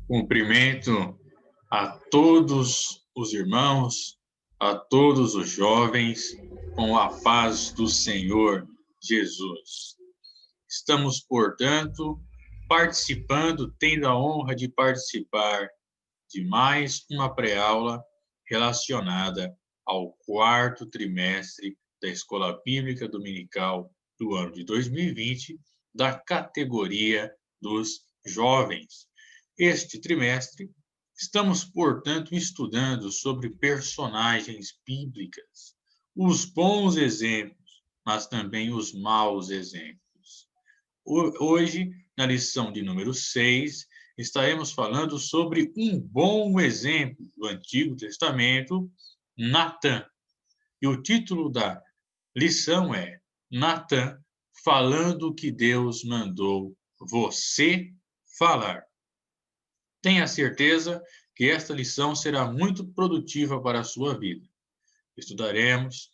Cumprimento a todos os irmãos, a todos os jovens, com a paz do Senhor Jesus. Estamos, portanto, participando, tendo a honra de participar de mais uma pré-aula relacionada ao quarto trimestre da Escola Bíblica Dominical do ano de 2020, da categoria dos jovens. Este trimestre, estamos, portanto, estudando sobre personagens bíblicas, os bons exemplos, mas também os maus exemplos. Hoje, na lição de número 6, estaremos falando sobre um bom exemplo do Antigo Testamento, Natã. E o título da lição é Natã falando o que Deus mandou você falar. Tenha certeza que esta lição será muito produtiva para a sua vida. Estudaremos,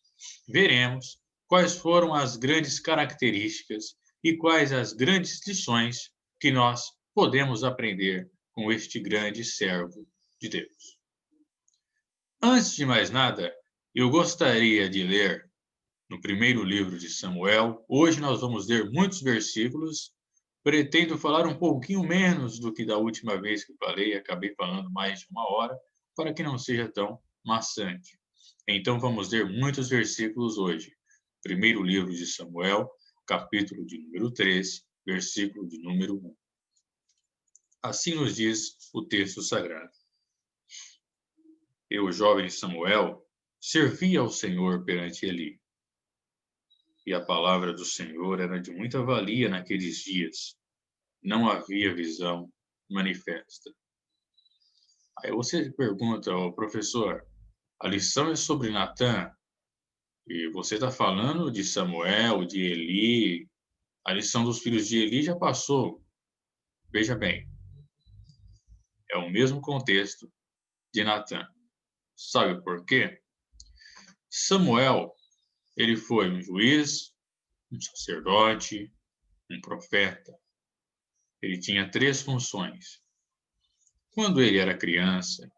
veremos quais foram as grandes características e quais as grandes lições que nós podemos aprender com este grande servo de Deus. Antes de mais nada, eu gostaria de ler no primeiro livro de Samuel. Hoje nós vamos ler muitos versículos. Pretendo falar um pouquinho menos do que da última vez que falei, acabei falando mais de 1 hora, para que não seja tão maçante. Então vamos ler muitos versículos hoje. Primeiro livro de Samuel, capítulo de número 3, versículo de número 1. Assim nos diz o texto sagrado. Eu, jovem Samuel, servia ao Senhor perante Eli. E a palavra do Senhor era de muita valia naqueles dias. Não havia visão manifesta. Aí você pergunta ao professor, a lição é sobre Natã, e você está falando de Samuel, de Eli, a lição dos filhos de Eli já passou. Veja bem, é o mesmo contexto de Natã. Sabe por quê? Samuel, ele foi um juiz, um sacerdote, um profeta. Ele tinha 3 funções. Quando ele era criança,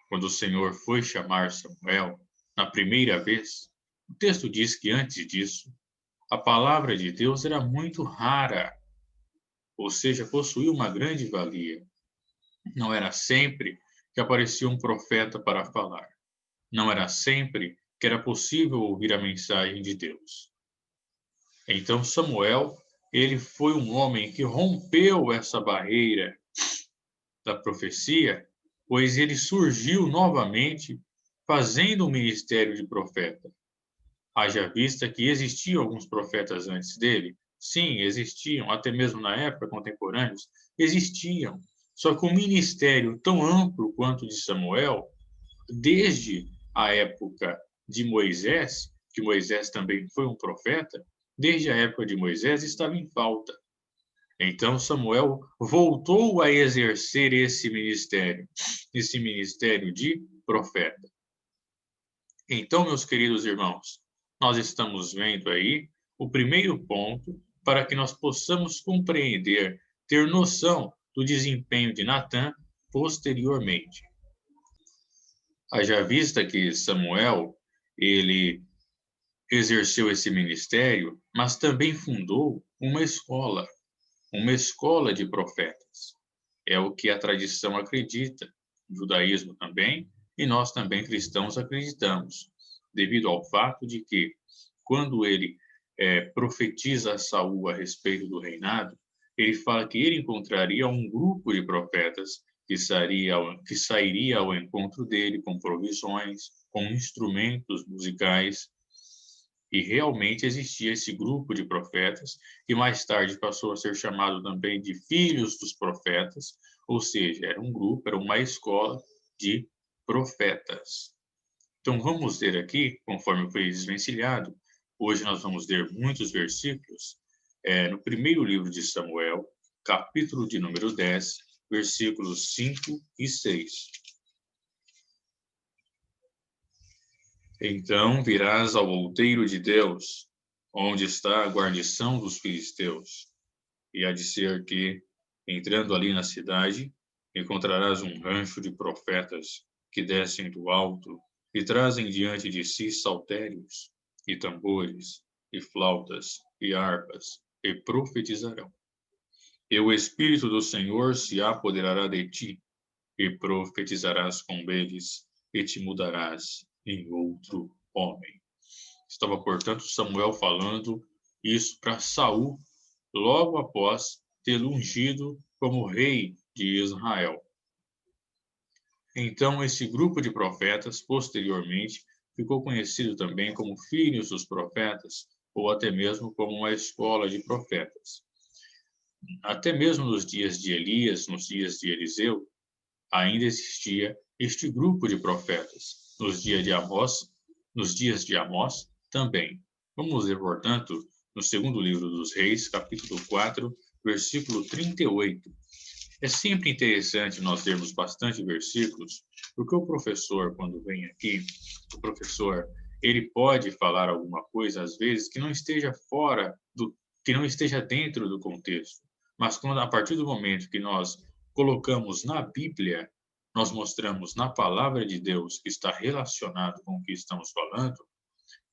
quando o Senhor foi chamar Samuel, na primeira vez, o texto diz que antes disso, a palavra de Deus era muito rara, ou seja, possuía uma grande valia. Não era sempre que aparecia um profeta para falar. Não era sempre que era possível ouvir a mensagem de Deus. Então Samuel, ele foi um homem que rompeu essa barreira da profecia, pois ele surgiu novamente fazendo um ministério de profeta. Haja vista que existiam alguns profetas antes dele. Sim, existiam, até mesmo na época, contemporâneos, existiam. Só que um ministério tão amplo quanto o de Samuel, desde a época de Moisés, que Moisés também foi um profeta, desde a época de Moisés estava em falta. Então Samuel voltou a exercer esse ministério de profeta. Então, meus queridos irmãos, nós estamos vendo aí o primeiro ponto para que nós possamos compreender, ter noção do desempenho de Natã posteriormente. Haja vista que Samuel, ele exerceu esse ministério, mas também fundou uma escola de profetas. É o que a tradição acredita, o judaísmo também, e nós também cristãos acreditamos, devido ao fato de que, quando ele profetiza a Saul a respeito do reinado, ele fala que ele encontraria um grupo de profetas que sairia ao encontro dele com provisões, com instrumentos musicais, e realmente existia esse grupo de profetas, que mais tarde passou a ser chamado também de filhos dos profetas, ou seja, era um grupo, era uma escola de profetas. Então vamos ler aqui, conforme foi desvencilhado, hoje nós vamos ler muitos versículos, no primeiro livro de Samuel, capítulo de número 10, versículos 5 e 6. Então virás ao outeiro de Deus, onde está a guarnição dos filisteus. E há de ser que, entrando ali na cidade, Encontrarás um rancho de profetas que descem do alto e trazem diante de si saltérios, e tambores, e flautas, e harpas, e profetizarão. E o Espírito do Senhor se apoderará de ti, e profetizarás com eles, e te mudarás em outro homem. Estava, portanto, Samuel falando isso para Saul, logo após tê-lo ungido como rei de Israel. Então, esse grupo de profetas, posteriormente, ficou conhecido também como filhos dos profetas, ou até mesmo como uma escola de profetas. Até mesmo nos dias de Elias, nos dias de Eliseu, ainda existia este grupo de profetas. Nos dias de Amós também. Vamos ver, portanto, no segundo livro dos Reis, capítulo 4, versículo 38. É sempre interessante nós termos bastante versículos, porque o professor, quando vem aqui, o professor, ele pode falar alguma coisa, às vezes, que não esteja que não esteja dentro do contexto. Mas quando, a partir do momento que nós colocamos na Bíblia, nós mostramos na palavra de Deus que está relacionado com o que estamos falando,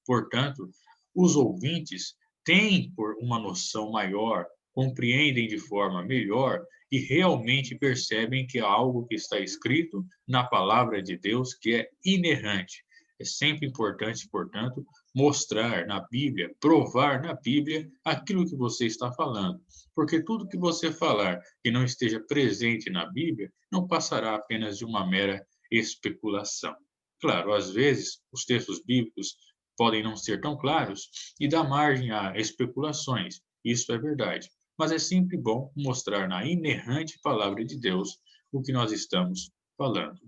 portanto, os ouvintes têm por uma noção maior, compreendem de forma melhor e realmente percebem que é algo que está escrito na palavra de Deus que é inerrante. É sempre importante, portanto, mostrar na Bíblia, provar na Bíblia aquilo que você está falando. Porque tudo que você falar que não esteja presente na Bíblia não passará apenas de uma mera especulação. Claro, às vezes, os textos bíblicos podem não ser tão claros e dá margem a especulações. Isso é verdade. Mas é sempre bom mostrar na inerrante palavra de Deus o que nós estamos falando.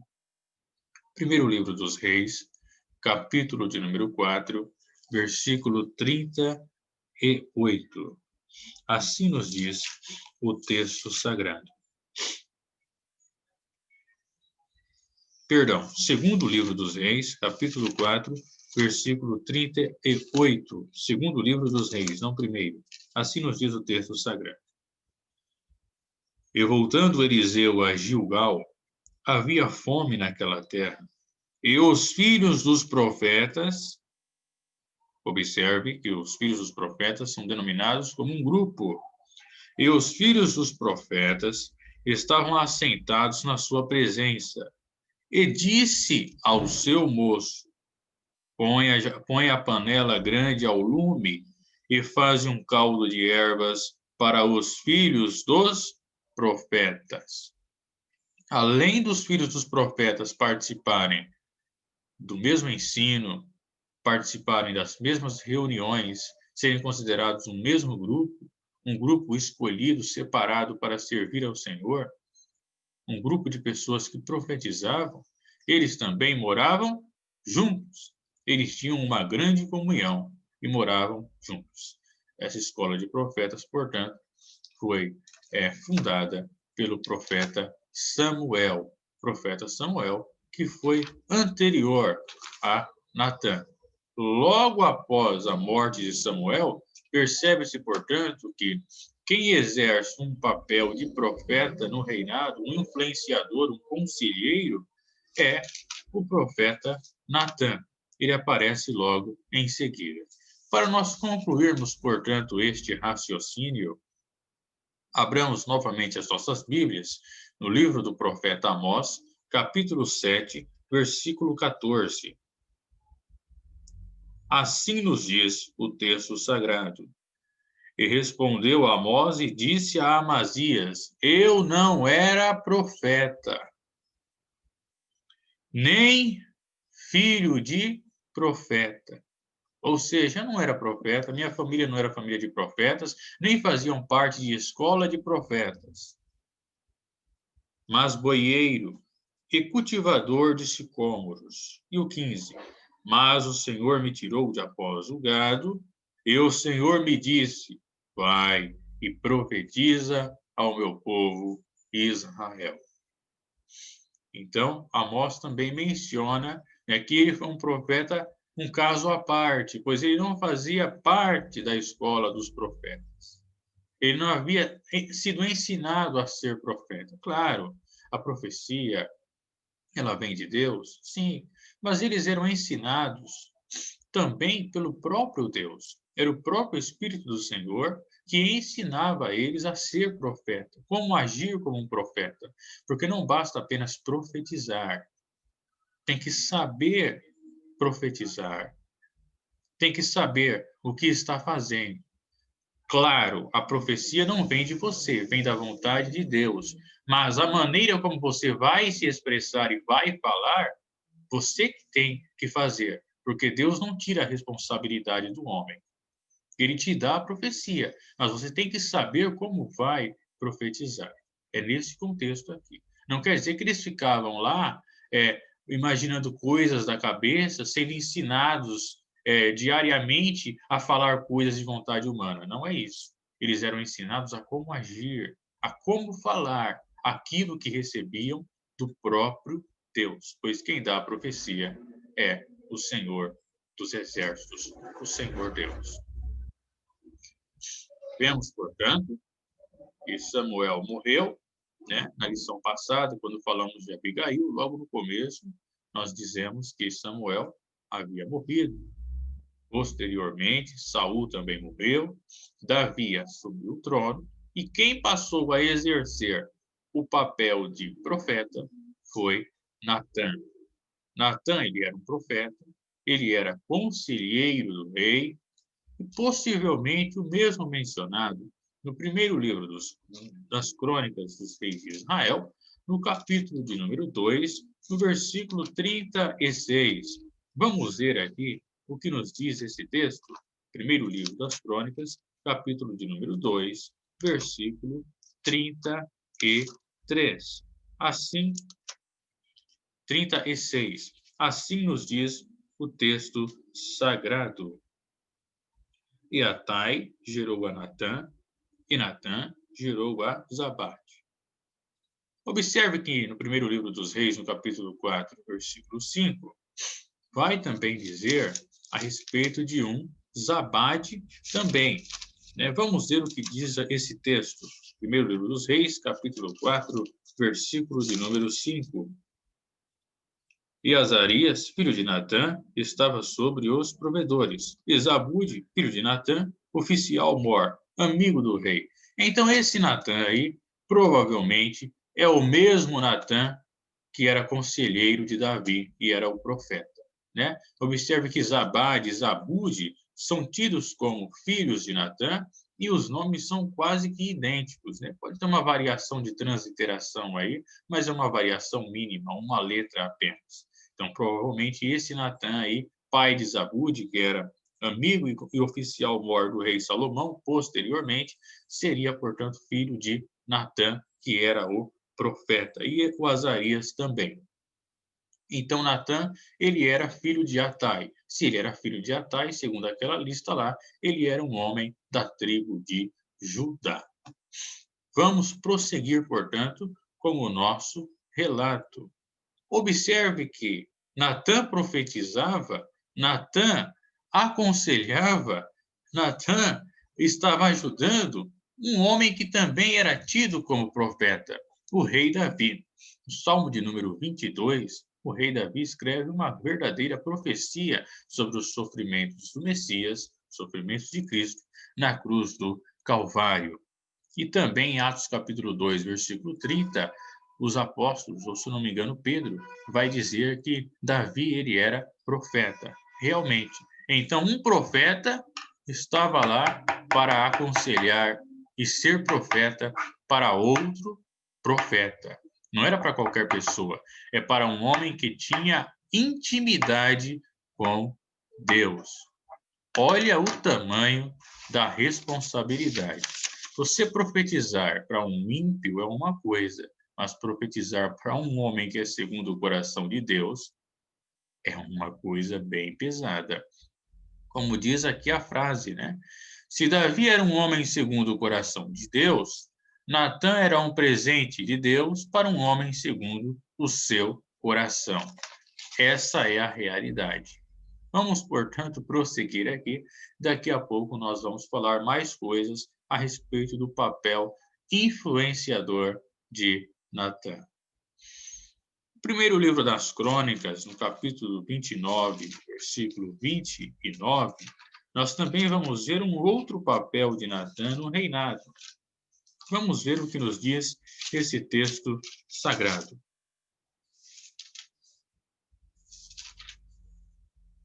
Primeiro livro dos Reis, capítulo de número 4, versículo 38. Assim nos diz o texto sagrado. Perdão, segundo livro dos Reis, capítulo 4, versículo 38. Segundo livro dos Reis, não primeiro. Assim nos diz o texto sagrado. E voltando Eliseu a Gilgal, havia fome naquela terra. E os filhos dos profetas, observe que os filhos dos profetas são denominados como um grupo. E os filhos dos profetas estavam assentados na sua presença. E disse ao seu moço: põe a panela grande ao lume e faz um caldo de ervas para os filhos dos profetas. Além dos filhos dos profetas participarem do mesmo ensino, participarem das mesmas reuniões, serem considerados um mesmo grupo, um grupo escolhido, separado para servir ao Senhor, um grupo de pessoas que profetizavam, eles também moravam juntos. Eles tinham uma grande comunhão e moravam juntos. Essa escola de profetas, portanto, foi fundada pelo profeta Samuel, que foi anterior a Natã. Logo após a morte de Samuel, percebe-se, portanto, que quem exerce um papel de profeta no reinado, um influenciador, um conselheiro, é o profeta Natã. Ele aparece logo em seguida. Para nós concluirmos, portanto, este raciocínio, abramos novamente as nossas Bíblias no livro do profeta Amós, capítulo 7, versículo 14. Assim nos diz o texto sagrado. E respondeu Amós e disse a Amazias: Eu não era profeta, nem filho de profeta. Ou seja, eu não era profeta, minha família não era família de profetas, nem faziam parte de escola de profetas. Mas boieiro e cultivador de sicômoros. E o 15. Mas o Senhor me tirou de após o gado, e o Senhor me disse: vai e profetiza ao meu povo Israel. Então, Amós também menciona que ele foi um profeta, um caso à parte, pois ele não fazia parte da escola dos profetas. Ele não havia sido ensinado a ser profeta. Claro, a profecia, ela vem de Deus? Sim, mas eles eram ensinados também pelo próprio Deus. Era o próprio Espírito do Senhor que ensinava a eles a ser profeta, como agir como um profeta. Porque não basta apenas profetizar, tem que saber profetizar, tem que saber o que está fazendo. Claro, a profecia não vem de você, vem da vontade de Deus. Mas a maneira como você vai se expressar e vai falar, você que tem que fazer, porque Deus não tira a responsabilidade do homem. Ele te dá a profecia, mas você tem que saber como vai profetizar. É nesse contexto aqui. Não quer dizer que eles ficavam lá imaginando coisas da cabeça, sendo ensinados diariamente a falar coisas de vontade humana. Não é isso. Eles eram ensinados a como agir, a como falar aquilo que recebiam do próprio Deus, pois quem dá a profecia é o Senhor dos Exércitos, o Senhor Deus. Vemos, portanto, que Samuel morreu, né? Na lição passada, quando falamos de Abigail, logo no começo, nós dizemos que Samuel havia morrido. Posteriormente, Saul também morreu, Davi assumiu o trono, e quem passou a exercer o papel de profeta foi Natã. Natã, ele era um profeta, ele era conselheiro do rei, e possivelmente o mesmo mencionado no primeiro livro das Crônicas dos Reis de Israel, no capítulo de número 2, no versículo 36. Vamos ver aqui o que nos diz esse texto. Primeiro livro das Crônicas, capítulo de número 2, versículo 33. Assim, 36. Assim nos diz o texto sagrado. E Atai gerou a Natã, e Natã gerou a Zabade. Observe que no primeiro livro dos Reis, no capítulo 4, versículo 5, vai também dizer a respeito de um Zabade também. Vamos ver o que diz esse texto. Primeiro livro dos Reis, capítulo 4, versículo de número 5. E Azarias, filho de Natã, estava sobre os provedores. E Zabude, filho de Natã, oficial mor, amigo do rei. Então, esse Natã aí, provavelmente, é o mesmo Natã que era conselheiro de Davi e era o profeta. Observe que Zabade e Zabude são tidos como filhos de Natã e os nomes são quase que idênticos. Pode ter uma variação de transliteração aí, mas é uma variação mínima, uma letra apenas. Então, provavelmente, esse Natã aí, pai de Zabude, que era amigo e oficial mor do rei Salomão, posteriormente, seria, portanto, filho de Natã, que era o profeta, e o Azarias também. Então, Natã, ele era filho de Atai. Se ele era filho de Atai, segundo aquela lista lá, ele era um homem da tribo de Judá. Vamos prosseguir, portanto, com o nosso relato. Observe que Natã profetizava, Natã aconselhava, Natã estava ajudando um homem que também era tido como profeta, o rei Davi. No Salmo de número 22, o rei Davi escreve uma verdadeira profecia sobre os sofrimentos do Messias, sofrimentos de Cristo, na cruz do Calvário. E também em Atos capítulo 2, versículo 30, os apóstolos, ou se não me engano, Pedro, vai dizer que Davi, ele era profeta, realmente. Então, um profeta estava lá para aconselhar e ser profeta para outro profeta. Não era para qualquer pessoa, é para um homem que tinha intimidade com Deus. Olha o tamanho da responsabilidade. Você profetizar para um ímpio é uma coisa, mas profetizar para um homem que é segundo o coração de Deus é uma coisa bem pesada. Como diz aqui a frase, Se Davi era um homem segundo o coração de Deus, Natã era um presente de Deus para um homem segundo o seu coração. Essa é a realidade. Vamos, portanto, prosseguir aqui. Daqui a pouco nós vamos falar mais coisas a respeito do papel influenciador de Natã. Primeiro livro das Crônicas, no capítulo 29, versículo 29, nós também vamos ver um outro papel de Natã no reinado. Vamos ver o que nos diz esse texto sagrado.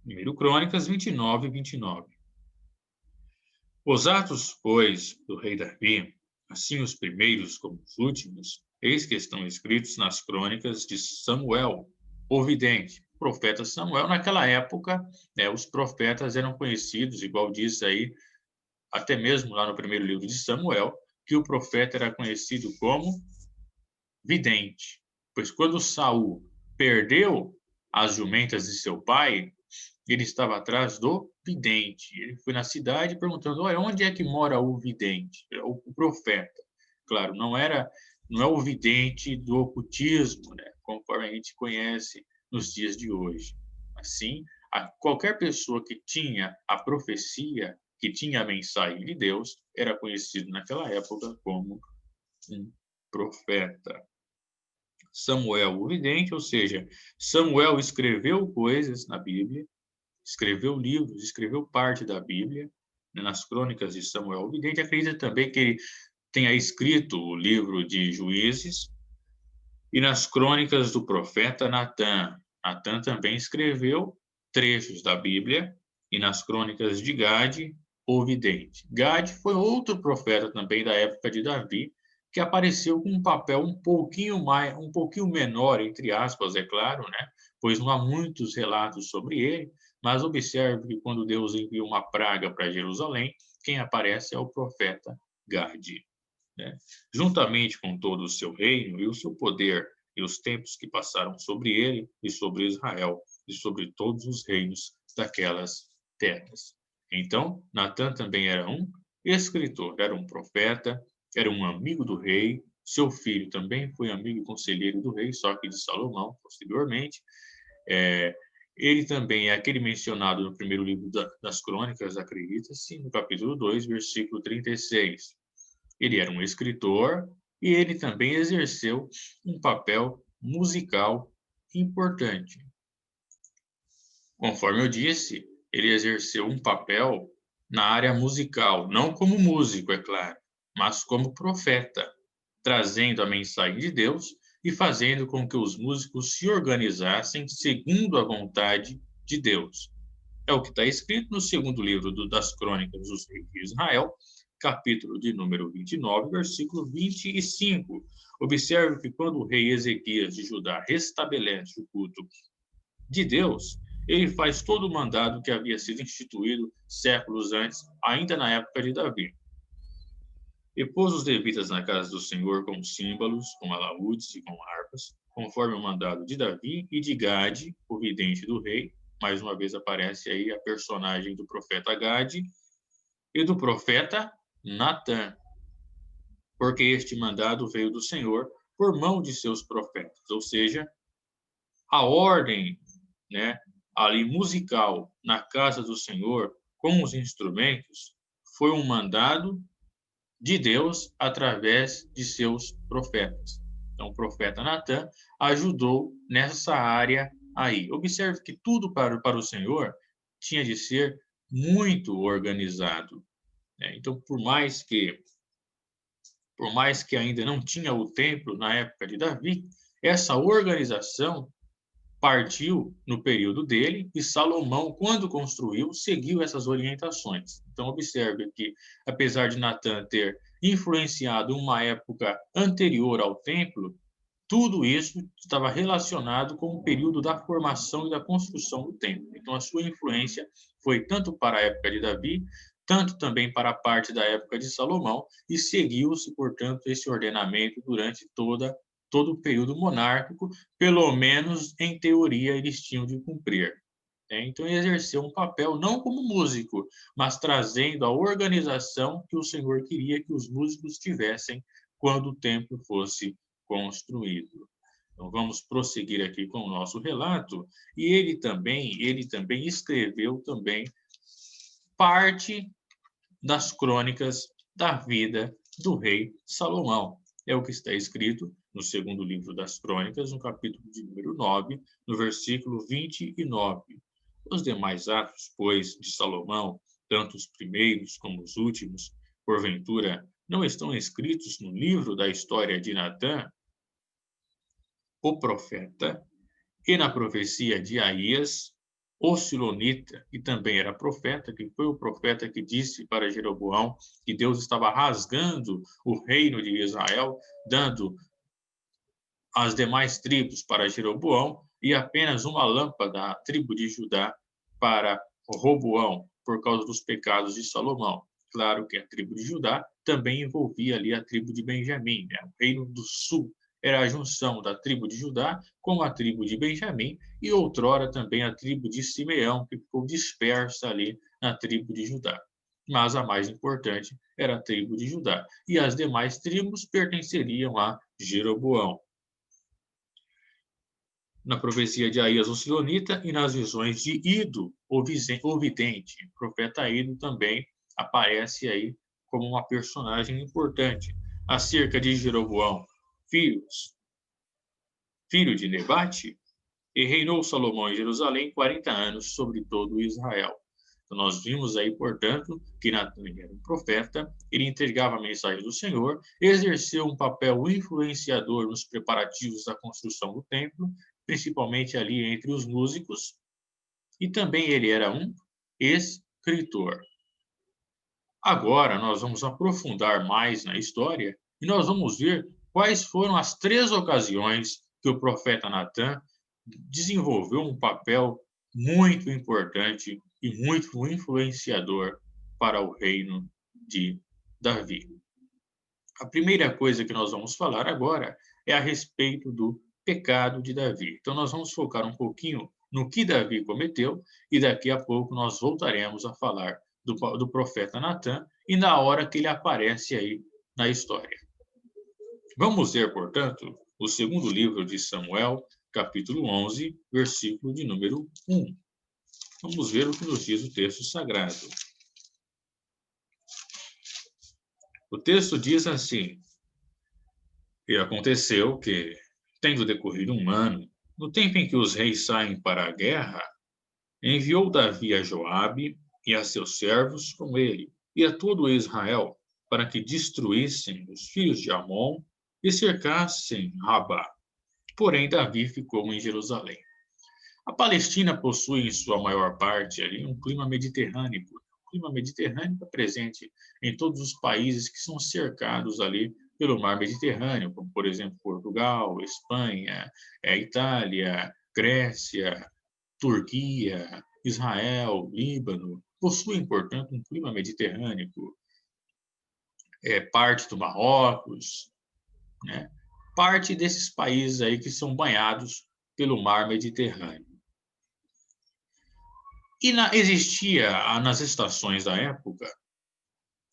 Primeiro Crônicas 29, 29. Os atos, pois, do rei Davi, assim os primeiros como os últimos, eis que estão escritos nas crônicas de Samuel, o vidente, profeta Samuel. Naquela época, os profetas eram conhecidos, igual diz aí, até mesmo lá no primeiro livro de Samuel, que o profeta era conhecido como vidente. Pois quando Saul perdeu as jumentas de seu pai, ele estava atrás do vidente. Ele foi na cidade perguntando: olha, onde é que mora o vidente? O profeta. Claro, não é o vidente do ocultismo, né? Conforme a gente conhece nos dias de hoje. Assim, qualquer pessoa que tinha a profecia, que tinha a mensagem de Deus, era conhecido naquela época como um profeta. Samuel, o vidente, ou seja, Samuel escreveu coisas na Bíblia, escreveu livros, escreveu parte da Bíblia, né, nas crônicas de Samuel. O vidente acredita também que ele tenha escrito o livro de Juízes e nas crônicas do profeta Natã. Natã também escreveu trechos da Bíblia e nas crônicas de Gade, o vidente. Gade foi outro profeta também da época de Davi, que apareceu com um papel um pouquinho menor, entre aspas, é claro, né? Pois não há muitos relatos sobre ele, mas observe que quando Deus envia uma praga para Jerusalém, quem aparece é o profeta Gade, né? Juntamente com todo o seu reino e o seu poder e os tempos que passaram sobre ele e sobre Israel e sobre todos os reinos daquelas terras. Então, Natã também era um escritor, era um profeta, era um amigo do rei, seu filho também foi amigo e conselheiro do rei, só que de Salomão, posteriormente. Ele também é aquele mencionado no primeiro livro das Crônicas, acredita-se, no capítulo 2, versículo 36. Ele era um escritor e ele também exerceu um papel musical importante. Conforme eu disse, ele exerceu um papel na área musical, não como músico, é claro, mas como profeta, trazendo a mensagem de Deus e fazendo com que os músicos se organizassem segundo a vontade de Deus. É o que está escrito no segundo livro das Crônicas dos Reis de Israel, capítulo de número 29, versículo 25. Observe que quando o rei Ezequias de Judá restabelece o culto de Deus, ele faz todo o mandado que havia sido instituído séculos antes, ainda na época de Davi. E pôs os levitas na casa do Senhor com símbolos, com alaúdes e com harpas, conforme o mandado de Davi e de Gade, o vidente do rei. Mais uma vez aparece aí a personagem do profeta Gade e do profeta Natã, porque este mandado veio do Senhor por mão de seus profetas, ou seja, a ordem, né, ali musical na casa do Senhor com os instrumentos foi um mandado de Deus através de seus profetas. Então, o profeta Natã ajudou nessa área aí. Observe que tudo para o Senhor tinha de ser muito organizado, né? Então, por mais que ainda não tinha o templo na época de Davi, essa organização partiu no período dele e Salomão, quando construiu, seguiu essas orientações. Então, observe que, apesar de Natã ter influenciado uma época anterior ao templo, tudo isso estava relacionado com o período da formação e da construção do templo. Então, a sua influência foi tanto para a época de Davi, tanto também para a parte da época de Salomão, e seguiu-se, portanto, esse ordenamento durante todo o período monárquico, pelo menos em teoria eles tinham de cumprir. Então, ele exerceu um papel não como músico, mas trazendo a organização que o Senhor queria que os músicos tivessem quando o templo fosse construído. Então, vamos prosseguir aqui com o nosso relato. E ele também escreveu também parte das crônicas da vida do rei Salomão. É o que está escrito no segundo livro das Crônicas, no capítulo de número 9, no versículo 29. Os demais atos, pois, de Salomão, tanto os primeiros como os últimos, porventura, não estão escritos no livro da história de Natã, o profeta, e na profecia de Aías, o Silonita, que também era profeta, que foi o profeta que disse para Jeroboão que Deus estava rasgando o reino de Israel, dando as demais tribos para Jeroboão e apenas uma lâmpada à tribo de Judá para Roboão, por causa dos pecados de Salomão. Claro que a tribo de Judá também envolvia ali a tribo de Benjamim, né? O reino do sul era a junção da tribo de Judá com a tribo de Benjamim e outrora também a tribo de Simeão, que ficou dispersa ali na tribo de Judá. Mas a mais importante era a tribo de Judá, e as demais tribos pertenceriam a Jeroboão. Na profecia de Aías o Silonita e nas visões de Ido, o vidente. O profeta Ido também aparece aí como uma personagem importante. Acerca de Jeroboão, filho de Nebate, e reinou Salomão em Jerusalém 40 anos sobre todo Israel. Então, nós vimos aí, portanto, que Natã era um profeta, ele entregava a mensagem do Senhor, exerceu um papel influenciador nos preparativos da construção do templo, principalmente ali entre os músicos, e também ele era um escritor. Agora nós vamos aprofundar mais na história e nós vamos ver quais foram as 3 ocasiões que o profeta Natã desenvolveu um papel muito importante e muito influenciador para o reino de Davi. A primeira coisa que nós vamos falar agora é a respeito do pecado de Davi. Então, nós vamos focar um pouquinho no que Davi cometeu e daqui a pouco nós voltaremos a falar do profeta Natã e na hora que ele aparece aí na história. Vamos ver, portanto, o segundo livro de Samuel, capítulo 11, versículo de número 1. Vamos ver o que nos diz o texto sagrado. O texto diz assim: E aconteceu que, tendo decorrido um ano, no tempo em que os reis saem para a guerra, enviou Davi a Joabe e a seus servos com ele, e a todo Israel, para que destruíssem os filhos de Amon e cercassem Rabá. Porém, Davi ficou em Jerusalém. A Palestina possui em sua maior parte ali um clima mediterrâneo. O clima mediterrâneo está presente em todos os países que são cercados ali pelo mar Mediterrâneo, como por exemplo Portugal, Espanha, Itália, Grécia, Turquia, Israel, Líbano. Possuem, portanto, um clima mediterrâneo. Parte do Marrocos, né? Parte desses países aí que são banhados pelo mar Mediterrâneo. E existia, nas estações da época,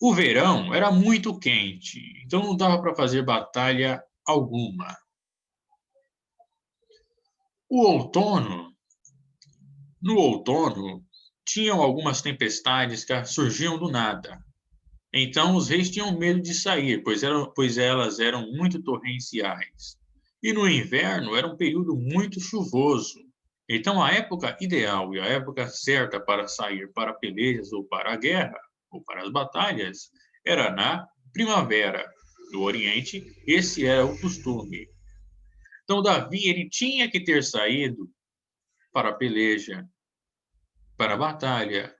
o verão era muito quente, então não dava para fazer batalha alguma. No outono, tinham algumas tempestades que surgiam do nada. Então os reis tinham medo de sair, pois elas eram muito torrenciais. E no inverno era um período muito chuvoso. Então, a época ideal e a época certa para sair para pelejas ou para a guerra, ou para as batalhas, era na primavera. No Oriente, esse era o costume. Então, Davi ele tinha que ter saído para a peleja, para a batalha.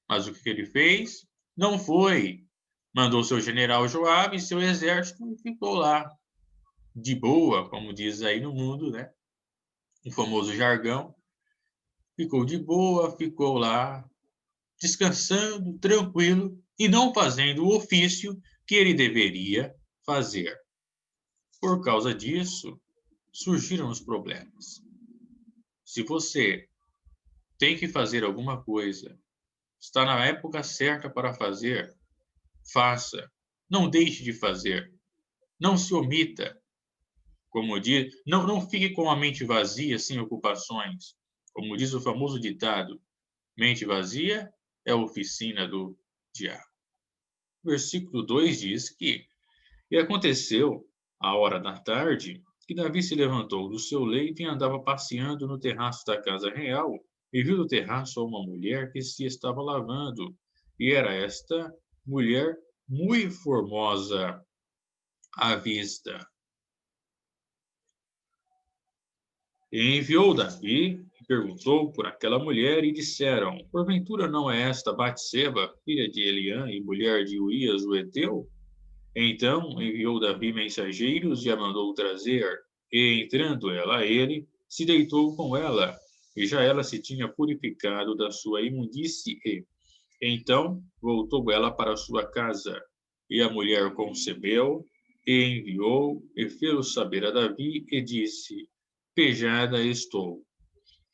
Mas o que ele fez? Não foi. Mandou seu general Joabe e seu exército e ficou lá, de boa, como diz aí no mundo, né? O famoso jargão. Ficou de boa, ficou lá, descansando, tranquilo e não fazendo o ofício que ele deveria fazer. Por causa disso, surgiram os problemas. Se você tem que fazer alguma coisa, está na época certa para fazer, faça. Não deixe de fazer. Não se omita. Como diz, não fique com a mente vazia, sem ocupações. Como diz o famoso ditado, mente vazia é a oficina do diabo. O versículo 2 diz que, e aconteceu, À hora da tarde, que Davi se levantou do seu leito e andava passeando no terraço da casa real, e viu do terraço uma mulher que se estava lavando, e era esta mulher muito formosa à vista. E enviou Davi e perguntou por aquela mulher, e disseram: Porventura não é esta Batseba, filha de Eliã e mulher de Urias o heteu? Então enviou Davi mensageiros e a mandou trazer, e entrando ela a ele, se deitou com ela, e já ela se tinha purificado da sua imundície. E então voltou ela para sua casa, e a mulher concebeu, e enviou, e fez saber a Davi, e disse: Pejada estou.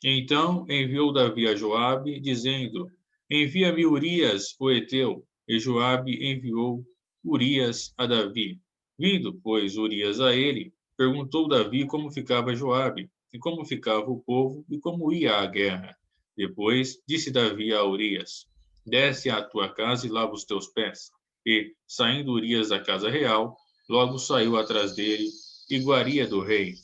Então enviou Davi a Joabe, dizendo: Envia-me Urias, o heteu. E Joabe enviou Urias a Davi. Vindo, pois, Urias a ele, perguntou Davi como ficava Joabe, e como ficava o povo, e como ia a guerra. Depois disse Davi a Urias: Desce à tua casa e lava os teus pés. E, saindo Urias da casa real, logo saiu atrás dele, iguaria do rei.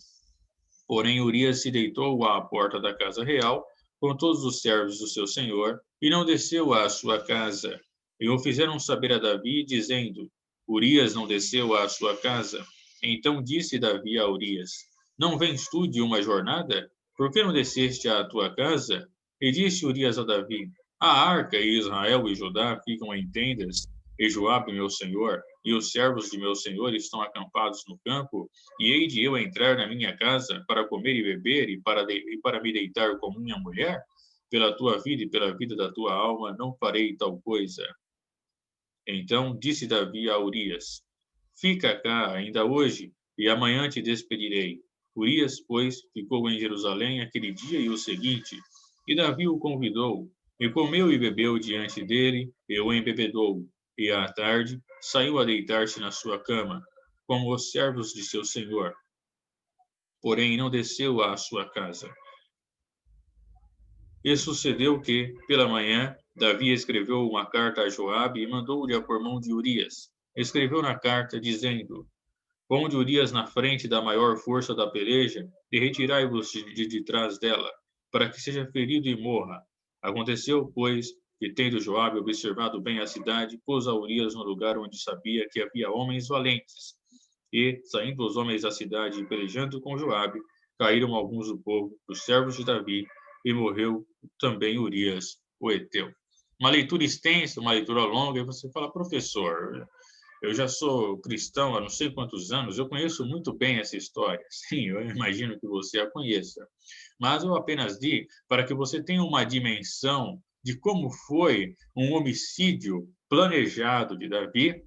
Porém, Urias se deitou à porta da casa real, com todos os servos do seu senhor, e não desceu à sua casa. E o fizeram saber a Davi, dizendo: Urias não desceu à sua casa. Então disse Davi a Urias: Não vens tu de uma jornada? Por que não desceste à tua casa? E disse Urias a Davi: A arca e Israel e Judá ficam em tendas, e Joabe, meu senhor, e os servos de meu senhor estão acampados no campo, e hei de eu entrar na minha casa para comer e beber e para me deitar com minha mulher? Pela tua vida e pela vida da tua alma, não farei tal coisa. Então disse Davi a Urias: Fica cá ainda hoje, e amanhã te despedirei. Urias, pois, ficou em Jerusalém aquele dia e o seguinte, e Davi o convidou, e comeu e bebeu diante dele, e o embebedou, e à tarde saiu a deitar-se na sua cama, com os servos de seu senhor. Porém não desceu à sua casa. E sucedeu que, pela manhã, Davi escreveu uma carta a Joabe e mandou-lhe por mão de Urias. Escreveu na carta, dizendo: Ponde Urias na frente da maior força da peleja e retirai-vos de trás dela, para que seja ferido e morra. Aconteceu, pois, que, tendo Joabe observado bem a cidade, pôs a Urias no lugar onde sabia que havia homens valentes. E, saindo os homens da cidade e pelejando com Joabe, caíram alguns do povo, dos servos de Davi, e morreu também Urias, o heteu. Uma leitura extensa, uma leitura longa, e você fala: professor, eu já sou cristão há não sei quantos anos, eu conheço muito bem essa história. Sim, eu imagino que você a conheça. Mas eu apenas di para que você tenha uma dimensão de como foi um homicídio planejado de Davi,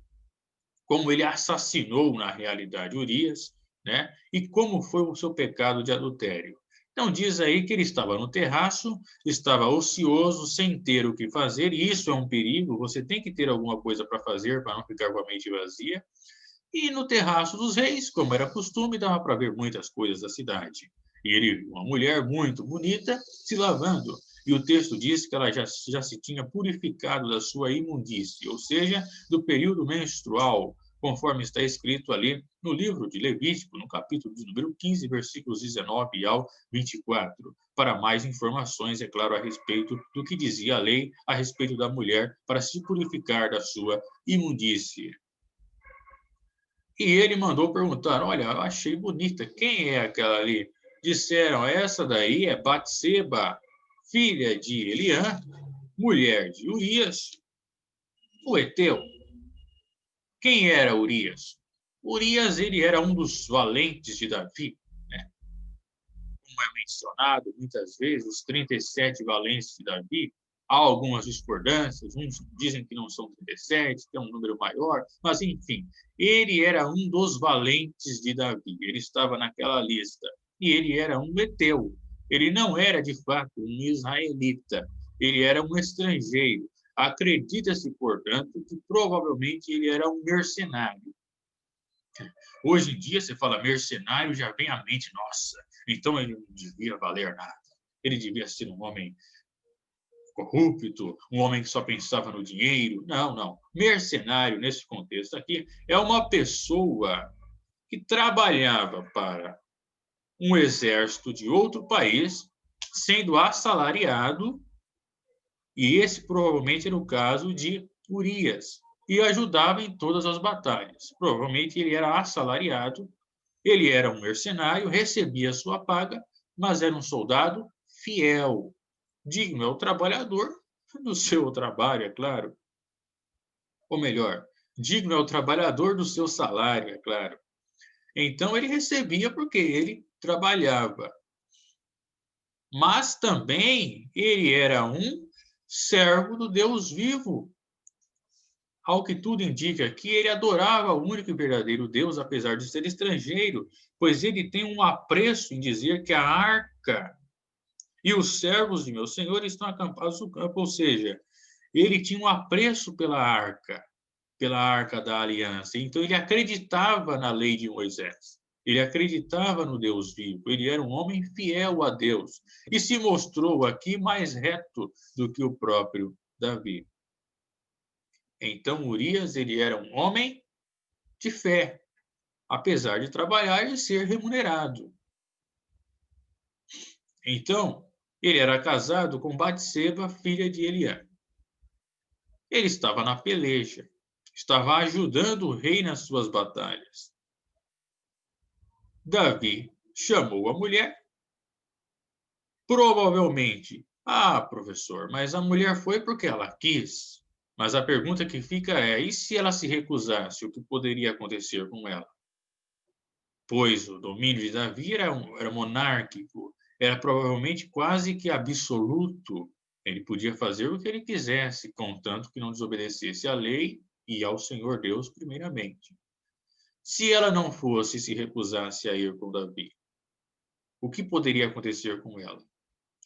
como ele assassinou, na realidade, Urias, né? E como foi o seu pecado de adultério. Então, diz aí que ele estava no terraço, estava ocioso, sem ter o que fazer, e isso é um perigo, você tem que ter alguma coisa para fazer, para não ficar com a mente vazia. E no terraço dos reis, como era costume, dava para ver muitas coisas da cidade. E ele viu uma mulher muito bonita se lavando. E o texto diz que ela já se tinha purificado da sua imundície, ou seja, do período menstrual, conforme está escrito ali no livro de Levítico, no capítulo de número 15, versículos 19 ao 24. Para mais informações, é claro, a respeito do que dizia a lei a respeito da mulher para se purificar da sua imundície. E ele mandou perguntar: Olha, eu achei bonita, quem é aquela ali? Disseram: Essa daí é Batseba, filha de Eliã, mulher de Urias, o heteu. Quem era Urias? Urias, ele era um dos valentes de Davi, né? Como é mencionado muitas vezes, os 37 valentes de Davi. Há algumas discordâncias, uns dizem que não são 37, que é um número maior, mas enfim, ele era um dos valentes de Davi, ele estava naquela lista, e ele era um heteu, ele não era de fato um israelita, ele era um estrangeiro. Acredita-se, portanto, que provavelmente ele era um mercenário. Hoje em dia, você fala mercenário, já vem à mente, nossa, então ele não devia valer nada. Ele devia ser um homem corrupto, um homem que só pensava no dinheiro. Não, não. Mercenário, nesse contexto aqui, é uma pessoa que trabalhava para um exército de outro país, sendo assalariado, e esse provavelmente era o caso de Urias, e ajudava em todas as batalhas. Provavelmente ele era assalariado, ele era um mercenário, recebia sua paga, mas era um soldado fiel, digno, é o trabalhador do seu trabalho, é claro. Ou melhor, digno é o trabalhador do seu salário, é claro. Então ele recebia porque ele trabalhava. Mas também ele era um servo do Deus vivo. Ao que tudo indica que ele adorava o único e verdadeiro Deus, apesar de ser estrangeiro, pois ele tem um apreço em dizer que a arca e os servos de meu senhor estão acampados no campo, ou seja, ele tinha um apreço pela arca da aliança. Então ele acreditava na lei de Moisés. Ele acreditava no Deus vivo. Ele era um homem fiel a Deus e se mostrou aqui mais reto do que o próprio Davi. Então Urias, ele era um homem de fé, apesar de trabalhar e ser remunerado. Então, ele era casado com Batseba, filha de Eliã. Ele estava na peleja, estava ajudando o rei nas suas batalhas. Davi chamou a mulher. Provavelmente, professor, mas a mulher foi porque ela quis. Mas a pergunta que fica é: e se ela se recusasse, o que poderia acontecer com ela? Pois o domínio de Davi era monárquico, era provavelmente quase que absoluto. Ele podia fazer o que ele quisesse, contanto que não desobedecesse à lei e ao Senhor Deus primeiramente. Se ela não fosse, se recusasse a ir com Davi, o que poderia acontecer com ela?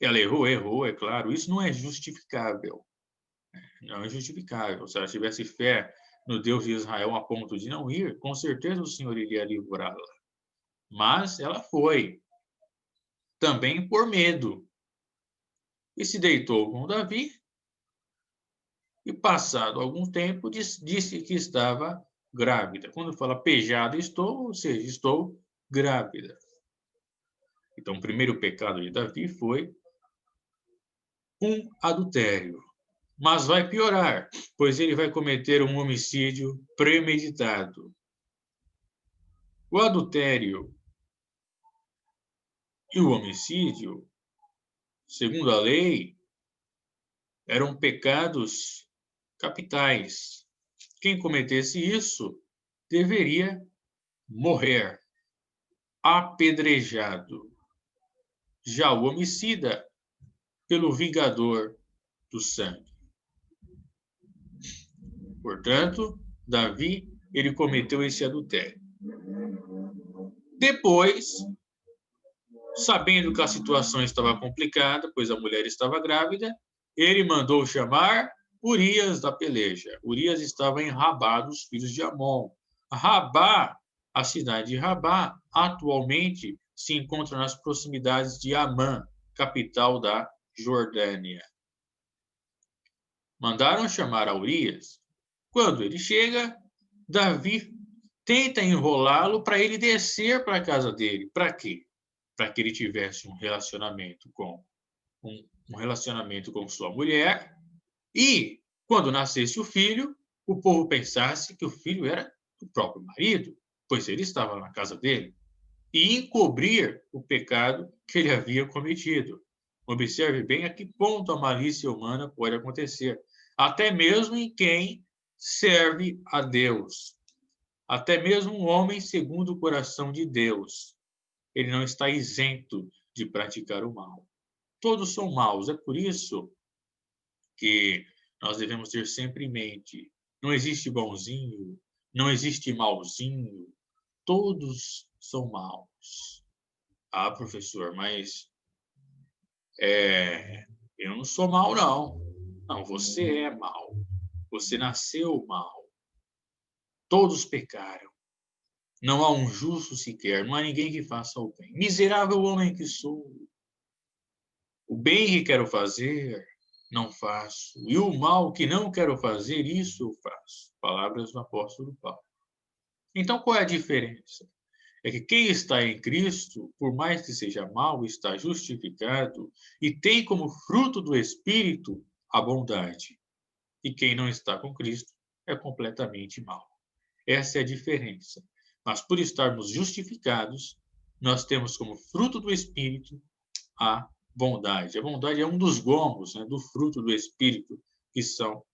Ela errou, é claro. Isso não é justificável. Não é justificável. Se ela tivesse fé no Deus de Israel a ponto de não ir, com certeza o Senhor iria livrá-la. Mas ela foi, também por medo. E se deitou com Davi, e passado algum tempo disse que estava grávida. Quando fala pejado estou, ou seja, estou grávida. Então, o primeiro pecado de Davi foi um adultério. Mas vai piorar, pois ele vai cometer um homicídio premeditado. O adultério e o homicídio, segundo a lei, eram pecados capitais. Quem cometesse isso deveria morrer, apedrejado. Já o homicida, pelo vingador do sangue. Portanto, Davi, ele cometeu esse adultério. Depois, sabendo que a situação estava complicada, pois a mulher estava grávida, ele mandou chamar Urias da peleja. Urias estava em Rabá dos filhos de Amon. Rabá, a cidade de Rabá, atualmente se encontra nas proximidades de Amã, capital da Jordânia. Mandaram chamar a Urias. Quando ele chega, Davi tenta enrolá-lo para ele descer para a casa dele. Para quê? Para que ele tivesse um relacionamento com sua mulher e, quando nascesse o filho, o povo pensasse que o filho era do próprio marido, pois ele estava na casa dele, e encobrir o pecado que ele havia cometido. Observe bem a que ponto a malícia humana pode acontecer, até mesmo em quem serve a Deus. Até mesmo um homem segundo o coração de Deus, ele não está isento de praticar o mal. Todos são maus, é por isso que nós devemos ter sempre em mente: não existe bonzinho, não existe malzinho, todos são maus. Professor, mas eu não sou mau, não. Não, você é mau. Você nasceu mal. Todos pecaram. Não há um justo sequer, não há ninguém que faça o bem. Miserável homem que sou. O bem que quero fazer, não faço. E o mal que não quero fazer, isso eu faço. Palavras do apóstolo Paulo. Então, qual é a diferença? é que quem está em Cristo, por mais que seja mau, está justificado e tem como fruto do Espírito a bondade. E quem não está com Cristo é completamente mau. Essa é a diferença. Mas por estarmos justificados, nós temos como fruto do Espírito a bondade. A bondade é um dos gomos, né, do fruto do Espírito, que são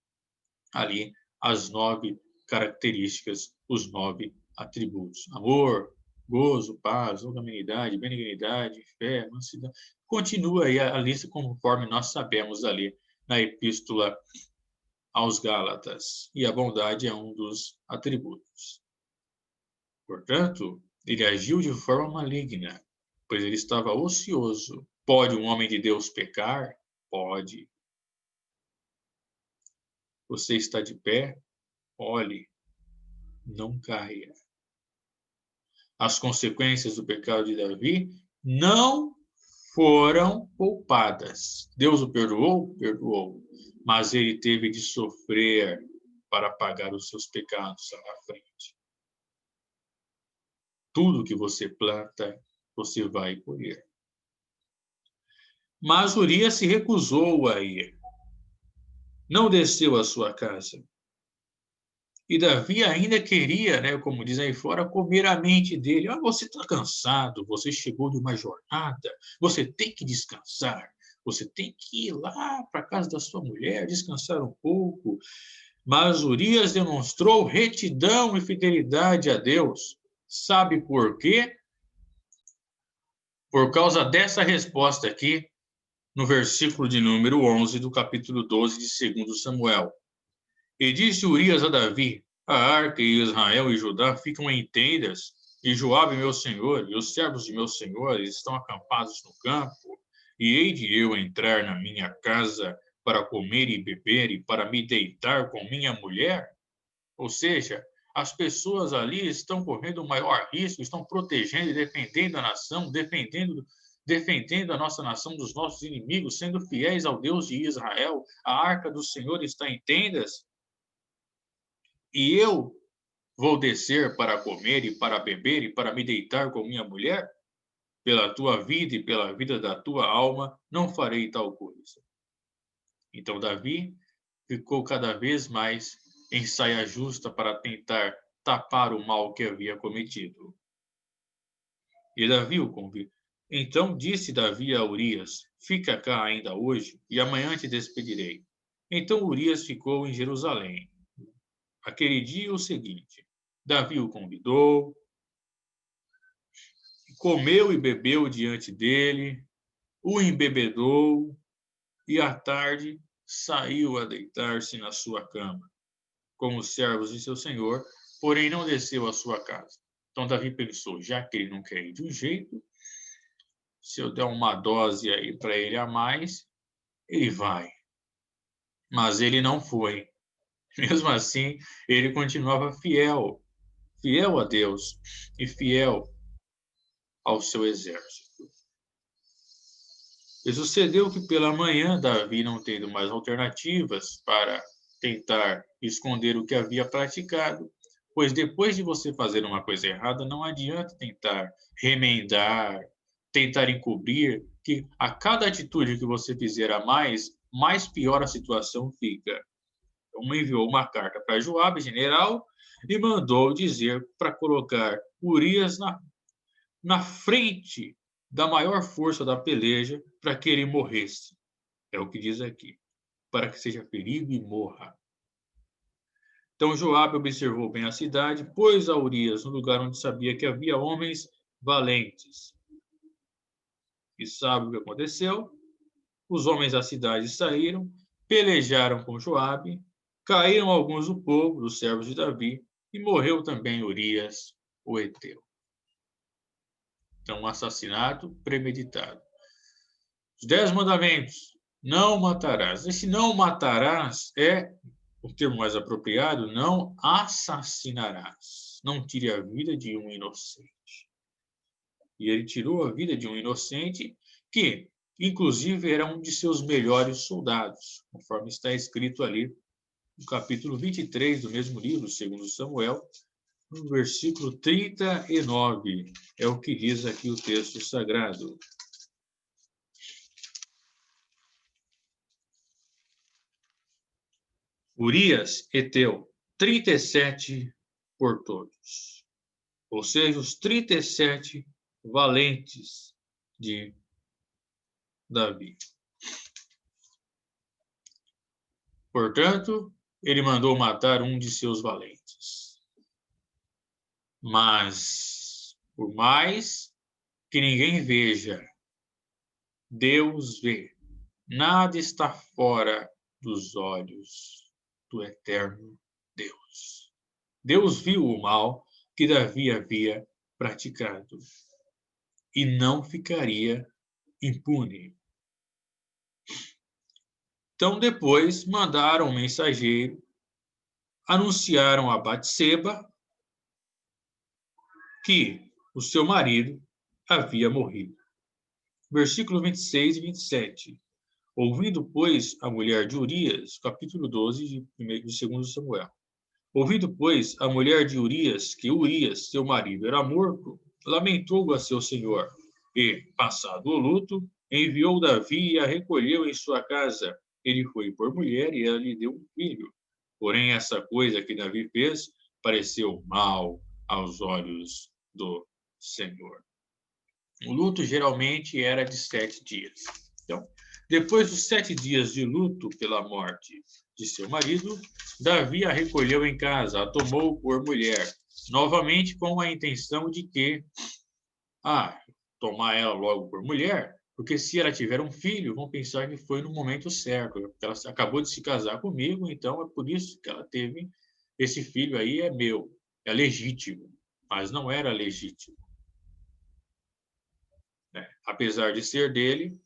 ali as 9 características, os 9 atributos. Amor, gozo, paz, longanimidade, benignidade, fé, mansidão. Continua aí a lista conforme nós sabemos ali na epístola aos Gálatas. E a bondade é um dos atributos. Portanto, ele agiu de forma maligna, pois ele estava ocioso. Pode um homem de Deus pecar? Pode. Você está de pé? Olhe, não caia. As consequências do pecado de Davi não foram poupadas. Deus o perdoou? Perdoou. Mas ele teve de sofrer para pagar os seus pecados lá na frente. Tudo que você planta, você vai colher. Mas Urias se recusou a ir. Não desceu à sua casa. E Davi ainda queria, né, como diz aí fora, comer a mente dele. Ah, você está cansado, você chegou de uma jornada, você tem que descansar, você tem que ir lá para a casa da sua mulher, descansar um pouco. Mas Urias demonstrou retidão e fidelidade a Deus. Sabe por quê? Por causa dessa resposta aqui, no versículo de número 11 do capítulo 12 de 2 Samuel. E disse Urias a Davi: a arca e Israel e Judá ficam em tendas, e Joabe, meu senhor, e os servos de meu senhor estão acampados no campo, e hei de eu entrar na minha casa para comer e beber e para me deitar com minha mulher? Ou seja, as pessoas ali estão correndo o maior risco, estão protegendo e defendendo a nação, defendendo a nossa nação dos nossos inimigos, sendo fiéis ao Deus de Israel. A arca do Senhor está em tendas, e eu vou descer para comer e para beber e para me deitar com minha mulher? Pela tua vida e pela vida da tua alma, não farei tal coisa. Então Davi ficou cada vez mais em saia justa para tentar tapar o mal que havia cometido. E Davi o convidou. Então disse Davi a Urias: fica cá ainda hoje, e amanhã te despedirei. Então Urias ficou em Jerusalém. Aquele dia o seguinte, Davi o convidou, comeu e bebeu diante dele, o embebedou, e à tarde saiu a deitar-se na sua cama, com os servos de seu senhor, porém não desceu à sua casa. Então Davi pensou, já que ele não quer ir de um jeito, se eu der uma dose aí para ele a mais, ele vai. Mas ele não foi. Mesmo assim, ele continuava fiel a Deus e fiel ao seu exército. E sucedeu que pela manhã, Davi, não tendo mais alternativas para tentar esconder o que havia praticado, pois depois de você fazer uma coisa errada, não adianta tentar remendar, tentar encobrir, que a cada atitude que você fizer a mais, mais pior a situação fica. Então, enviou uma carta para Joabe, general, e mandou dizer para colocar Urias na frente da maior força da peleja para que ele morresse. É o que diz aqui. Para que seja ferido e morra. Então Joabe observou bem a cidade, pôs a Urias no lugar onde sabia que havia homens valentes. E sabe o que aconteceu? Os homens da cidade saíram, pelejaram com Joabe, caíram alguns do povo, dos servos de Davi, e morreu também Urias, o heteu. Então, um assassinato premeditado. Os 10 mandamentos. Não matarás. Esse não matarás é o termo mais apropriado, não assassinarás. Não tire a vida de um inocente. E ele tirou a vida de um inocente que, inclusive, era um de seus melhores soldados, conforme está escrito ali no capítulo 23 do mesmo livro, 2 Samuel, no versículo 39, é o que diz aqui o texto sagrado. Urias Eteu, 37 por todos. Ou seja, os 37 valentes de Davi. Portanto, ele mandou matar um de seus valentes. Mas, por mais que ninguém veja, Deus vê. Nada está fora dos olhos do eterno Deus. Deus viu o mal que Davi havia praticado e não ficaria impune. Então, depois, mandaram um mensageiro, anunciaram a Batseba que o seu marido havia morrido. Versículos 26 e 27. Ouvindo, pois, a mulher de Urias, capítulo 12 de 2 Samuel. Ouvindo, pois, a mulher de Urias, que Urias, seu marido, era morto, lamentou a seu senhor, e, passado o luto, enviou Davi e a recolheu em sua casa. Ele foi por mulher e ela lhe deu um filho. Porém, essa coisa que Davi fez pareceu mal aos olhos do Senhor. O luto geralmente era de 7 dias. Então, depois dos 7 dias de luto pela morte de seu marido, Davi a recolheu em casa, a tomou por mulher, novamente com a intenção de que, tomar ela logo por mulher, porque se ela tiver um filho, vão pensar que foi no momento certo. Ela acabou de se casar comigo, então é por isso que ela teve esse filho aí, é meu, é legítimo, mas não era legítimo. Apesar de ser dele,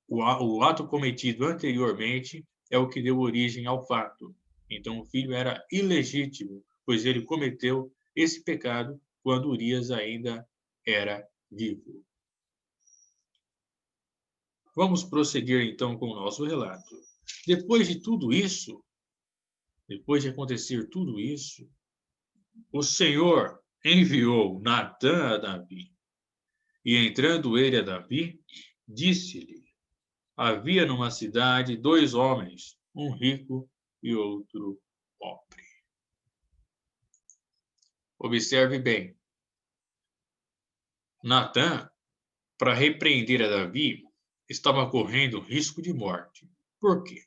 o ato cometido anteriormente é o que deu origem ao fato. Então, o filho era ilegítimo, pois ele cometeu esse pecado quando Urias ainda era vivo. Vamos prosseguir, então, com o nosso relato. Depois de tudo isso, depois de acontecer tudo isso, o Senhor enviou Natã a Davi. E entrando ele a Davi, disse-lhe: havia numa cidade 2 homens, um rico e outro pobre. Observe bem. Natã, para repreender a Davi, estava correndo risco de morte. Por quê?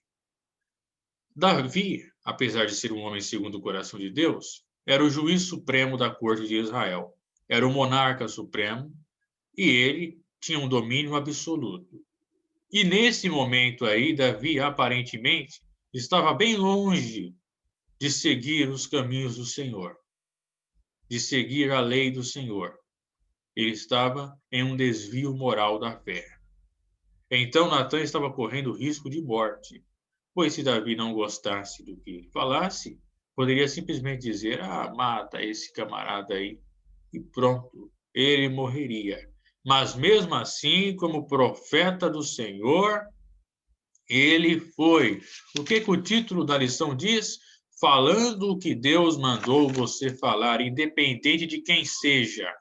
Davi, apesar de ser um homem segundo o coração de Deus, era o juiz supremo da corte de Israel. Era o monarca supremo e ele tinha um domínio absoluto. E nesse momento aí, Davi aparentemente estava bem longe de seguir os caminhos do Senhor, de seguir a lei do Senhor. Ele estava em um desvio moral da fé. Então Natã estava correndo risco de morte, pois se Davi não gostasse do que ele falasse, poderia simplesmente dizer: mata esse camarada aí, e pronto, ele morreria. Mas mesmo assim, como profeta do Senhor, ele foi. O que o título da lição diz? Falando o que Deus mandou você falar, independente de quem seja.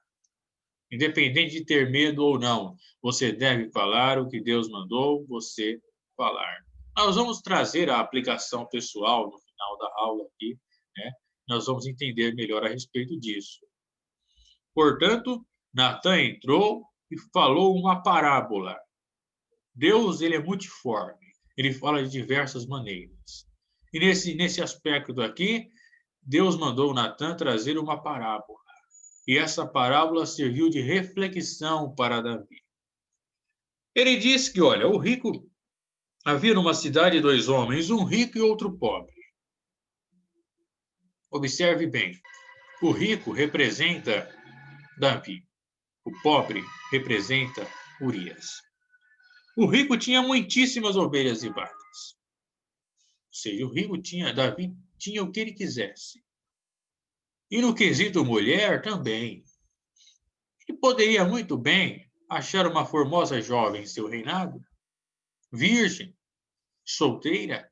Independente de ter medo ou não, você deve falar o que Deus mandou você falar. Nós vamos trazer a aplicação pessoal no final da aula aqui, né? Nós vamos entender melhor a respeito disso. Portanto, Natã entrou e falou uma parábola. Deus, ele é multiforme. Ele fala de diversas maneiras. E nesse aspecto aqui, Deus mandou Natã trazer uma parábola. E essa parábola serviu de reflexão para Davi. Ele disse que, olha, o rico... Havia numa cidade 2 homens, um rico e outro pobre. Observe bem. O rico representa Davi. O pobre representa Urias. O rico tinha muitíssimas ovelhas e vacas. Ou seja, Davi tinha o que ele quisesse. E no quesito mulher também. Ele poderia muito bem achar uma formosa jovem em seu reinado, virgem, solteira,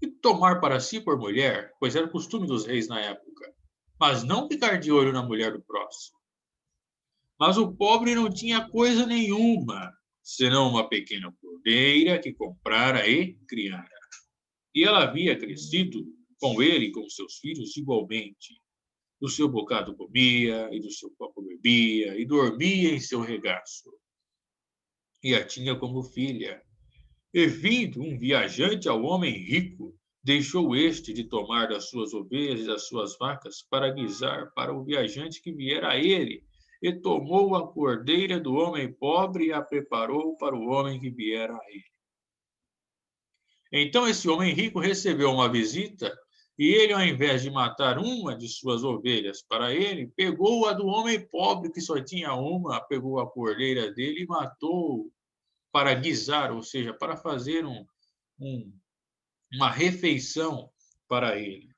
e tomar para si por mulher, pois era o costume dos reis na época, mas não ficar de olho na mulher do próximo. Mas o pobre não tinha coisa nenhuma, senão uma pequena cordeira que comprara e criara. E ela havia crescido com ele e com seus filhos igualmente. Do seu bocado comia, e do seu copo bebia, e dormia em seu regaço. E a tinha como filha. E vindo um viajante ao homem rico, deixou este de tomar das suas ovelhas e das suas vacas para guisar para o viajante que viera a ele, e tomou a cordeira do homem pobre e a preparou para o homem que viera a ele. Então esse homem rico recebeu uma visita, e ele, ao invés de matar uma de suas ovelhas para ele, pegou a do homem pobre, que só tinha uma, pegou a cordeira dele e matou para guisar, ou seja, para fazer um uma refeição para ele.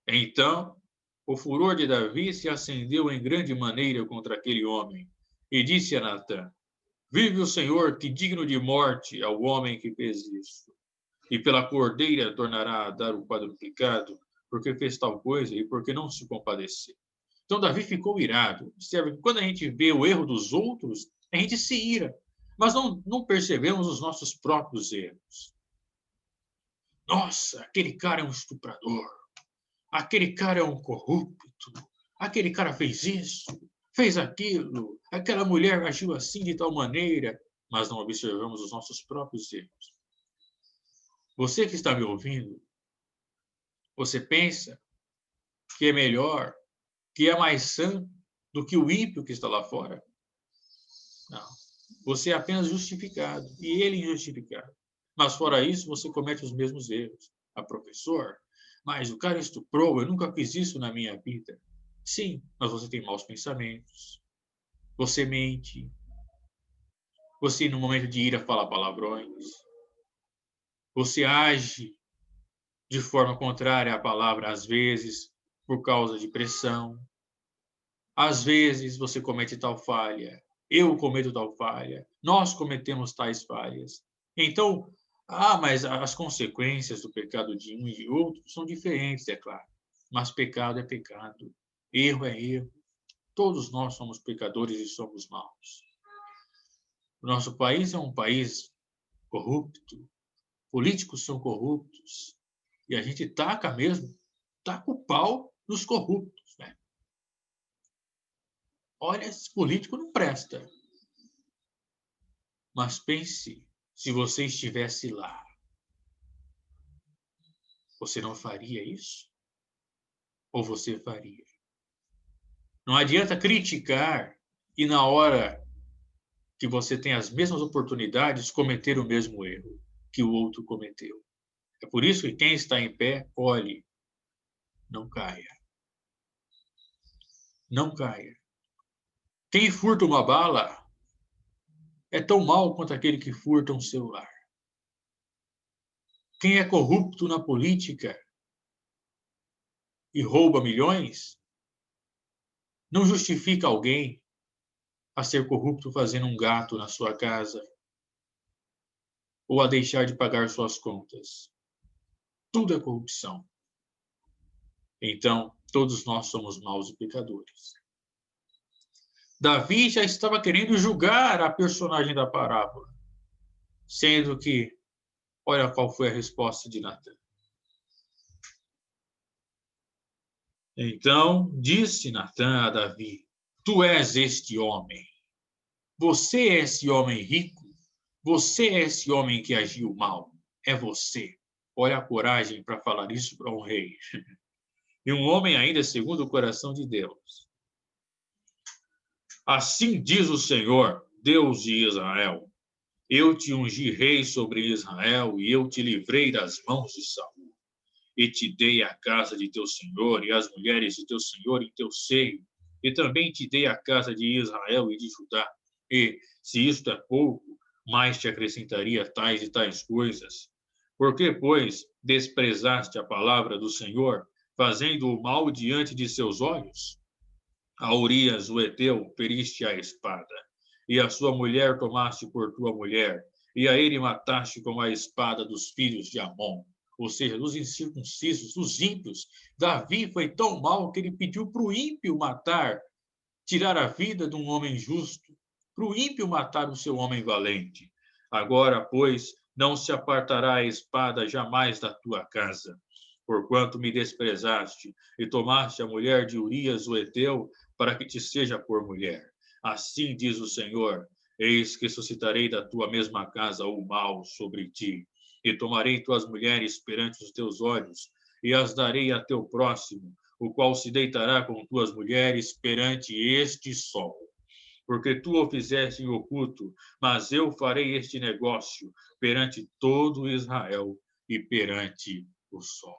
Então, o furor de Davi se acendeu em grande maneira contra aquele homem, e disse a Natã: Vive o Senhor, que digno de morte ao homem que fez isso. E pela cordeira tornará a dar o quadruplicado, porque fez tal coisa e porque não se compadeceu. Então Davi ficou irado. Observe que quando a gente vê o erro dos outros, a gente se ira, mas não percebemos os nossos próprios erros. Nossa, aquele cara é um estuprador. Aquele cara é um corrupto. Aquele cara fez isso, fez aquilo. Aquela mulher agiu assim de tal maneira. Mas não observamos os nossos próprios erros. Você que está me ouvindo, você pensa que é melhor, que é mais santo do que o ímpio que está lá fora? Não. Você é apenas justificado e ele injustificado. Mas fora isso, você comete os mesmos erros. A professor, mas o cara estuprou, eu nunca fiz isso na minha vida. Sim, mas você tem maus pensamentos. Você mente. Você, no momento de ira, fala palavrões. Você age de forma contrária à palavra, às vezes, por causa de pressão. Às vezes, você comete tal falha. Eu cometo tal falha. Nós cometemos tais falhas. Então, mas as consequências do pecado de um e de outro são diferentes, é claro. Mas pecado é pecado. Erro é erro. Todos nós somos pecadores e somos maus. O nosso país é um país corrupto. Políticos são corruptos. E a gente taca o pau nos corruptos, né? Olha, esse político não presta. Mas pense, se você estivesse lá, você não faria isso? Ou você faria? Não adianta criticar e na hora que você tem as mesmas oportunidades cometer o mesmo erro que o outro cometeu. É por isso que quem está em pé, olhe, não caia. Não caia. Quem furta uma bala é tão mau quanto aquele que furta um celular. Quem é corrupto na política e rouba milhões não justifica alguém a ser corrupto fazendo um gato na sua casa ou a deixar de pagar suas contas. Tudo é corrupção. Então, todos nós somos maus e pecadores. Davi já estava querendo julgar a personagem da parábola, sendo que, olha qual foi a resposta de Natã. Então, disse Natã a Davi: Tu és este homem. Você é esse homem rico. Você é esse homem que agiu mal. É você. Olha a coragem para falar isso para um rei. E um homem ainda segundo o coração de Deus. Assim diz o Senhor, Deus de Israel: Eu te ungi rei sobre Israel e eu te livrei das mãos de Saul. E te dei a casa de teu senhor e as mulheres de teu senhor em teu seio. E também te dei a casa de Israel e de Judá. E, se isto é pouco, mais te acrescentaria tais e tais coisas. Por que, pois, desprezaste a palavra do Senhor, fazendo o mal diante de seus olhos? A Urias, o heteu, feriste a espada, e a sua mulher tomaste por tua mulher, e a ele mataste com a espada dos filhos de Amon, ou seja, dos incircuncisos, dos ímpios. Davi foi tão mau que ele pediu para o ímpio matar, tirar a vida de um homem justo, para o ímpio matar o seu homem valente. Agora, pois, não se apartará a espada jamais da tua casa, porquanto me desprezaste e tomaste a mulher de Urias, o heteu, para que te seja por mulher. Assim diz o Senhor: eis que suscitarei da tua mesma casa o mal sobre ti, e tomarei tuas mulheres perante os teus olhos, e as darei a teu próximo, o qual se deitará com tuas mulheres perante este sol. Porque tu o fizeste em oculto, mas eu farei este negócio perante todo Israel e perante o sol.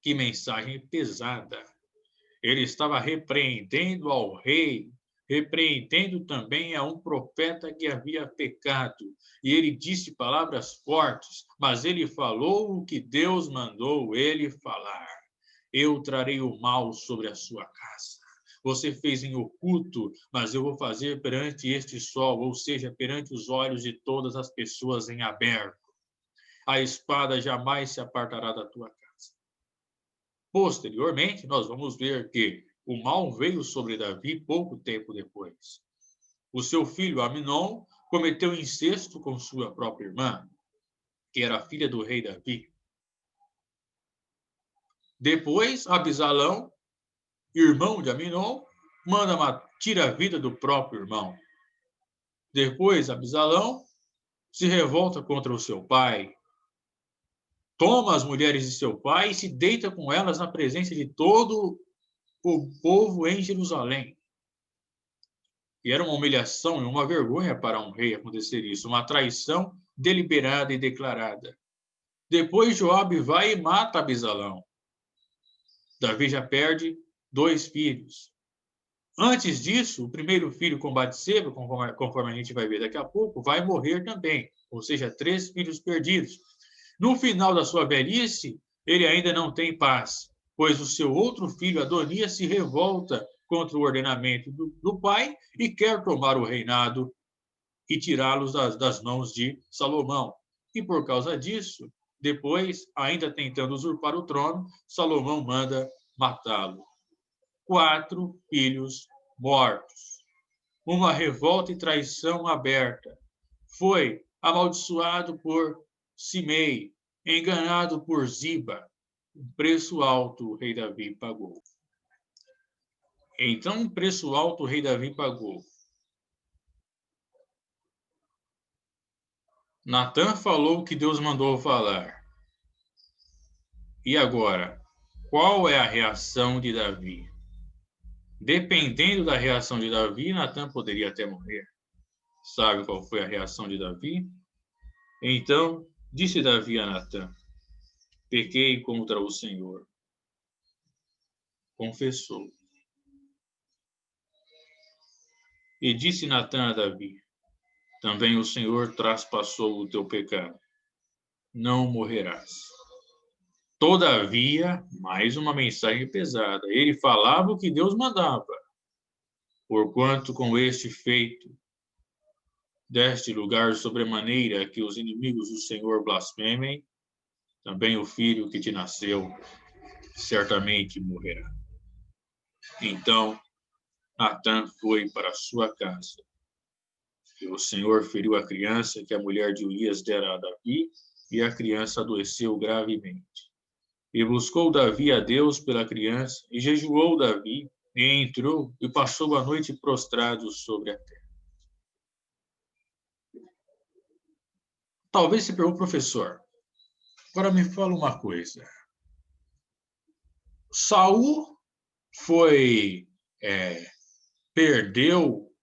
Que mensagem pesada! Ele estava repreendendo ao rei, repreendendo também a um profeta que havia pecado. E ele disse palavras fortes, mas ele falou o que Deus mandou ele falar. Eu trarei o mal sobre a sua casa. Você fez em oculto, mas eu vou fazer perante este sol, ou seja, perante os olhos de todas as pessoas em aberto. A espada jamais se apartará da tua casa. Posteriormente, nós vamos ver que o mal veio sobre Davi pouco tempo depois. O seu filho Aminon cometeu incesto com sua própria irmã, que era filha do rei Davi. Depois, Absalão, irmão de Aminon, tira a vida do próprio irmão. Depois, Absalão se revolta contra o seu pai, toma as mulheres de seu pai e se deita com elas na presença de todo o povo em Jerusalém. E era uma humilhação e uma vergonha para um rei acontecer isso, uma traição deliberada e declarada. Depois Joabe vai e mata Absalão. Davi já perde 2 filhos. Antes disso, o primeiro filho com Batseba, conforme a gente vai ver daqui a pouco, vai morrer também, ou seja, 3 filhos perdidos. No final da sua velhice, ele ainda não tem paz, pois o seu outro filho, Adonias, se revolta contra o ordenamento do pai e quer tomar o reinado e tirá-los das mãos de Salomão. E por causa disso, depois, ainda tentando usurpar o trono, Salomão manda matá-lo. 4 filhos mortos. Uma revolta e traição aberta. Foi amaldiçoado por Simei, enganado por Ziba. Um preço alto o rei Davi pagou. Então, um preço alto o rei Davi pagou. Natã falou o que Deus mandou falar. E agora, qual é a reação de Davi? Dependendo da reação de Davi, Natã poderia até morrer. Sabe qual foi a reação de Davi? Então, disse Davi a Natã: pequei contra o Senhor. Confessou. E disse Natã a Davi: também o Senhor traspassou o teu pecado. Não morrerás. Todavia, mais uma mensagem pesada. Ele falava o que Deus mandava. Porquanto com este feito deste lugar sobremaneira que os inimigos do Senhor blasfemem, também o filho que te nasceu certamente morrerá. Então, Natã foi para sua casa. E o Senhor feriu a criança que a mulher de Urias dera a Davi, e a criança adoeceu gravemente. E buscou Davi a Deus pela criança, e jejuou Davi, e entrou, e passou a noite prostrado sobre a terra. Talvez se pergunte, professor, agora me fala uma coisa. Saul perdeu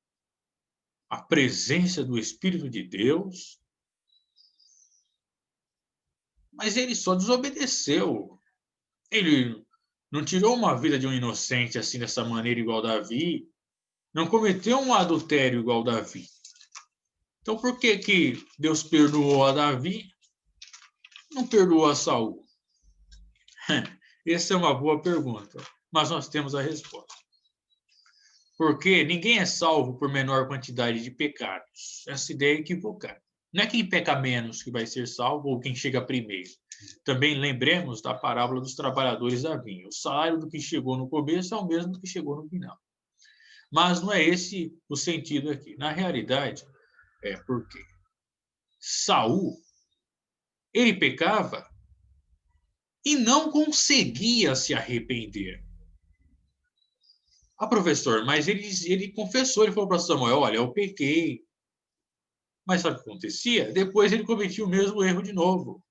a presença do Espírito de Deus, mas ele só desobedeceu. Ele não tirou uma vida de um inocente assim dessa maneira igual Davi, não cometeu um adultério igual Davi. Então por que Deus perdoou a Davi, não perdoou a Saul? Essa é uma boa pergunta, mas nós temos a resposta. Porque ninguém é salvo por menor quantidade de pecados. Essa ideia é equivocada. Não é quem peca menos que vai ser salvo ou quem chega primeiro. Também lembremos da parábola dos trabalhadores da vinha. O salário do que chegou no começo é o mesmo do que chegou no final. Mas não é esse o sentido aqui. Na realidade, é porque Saul, ele pecava e não conseguia se arrepender. Ah, professor, mas ele confessou, ele falou para Samuel, olha, eu pequei. Mas sabe o que acontecia? Depois ele cometia o mesmo erro de novo.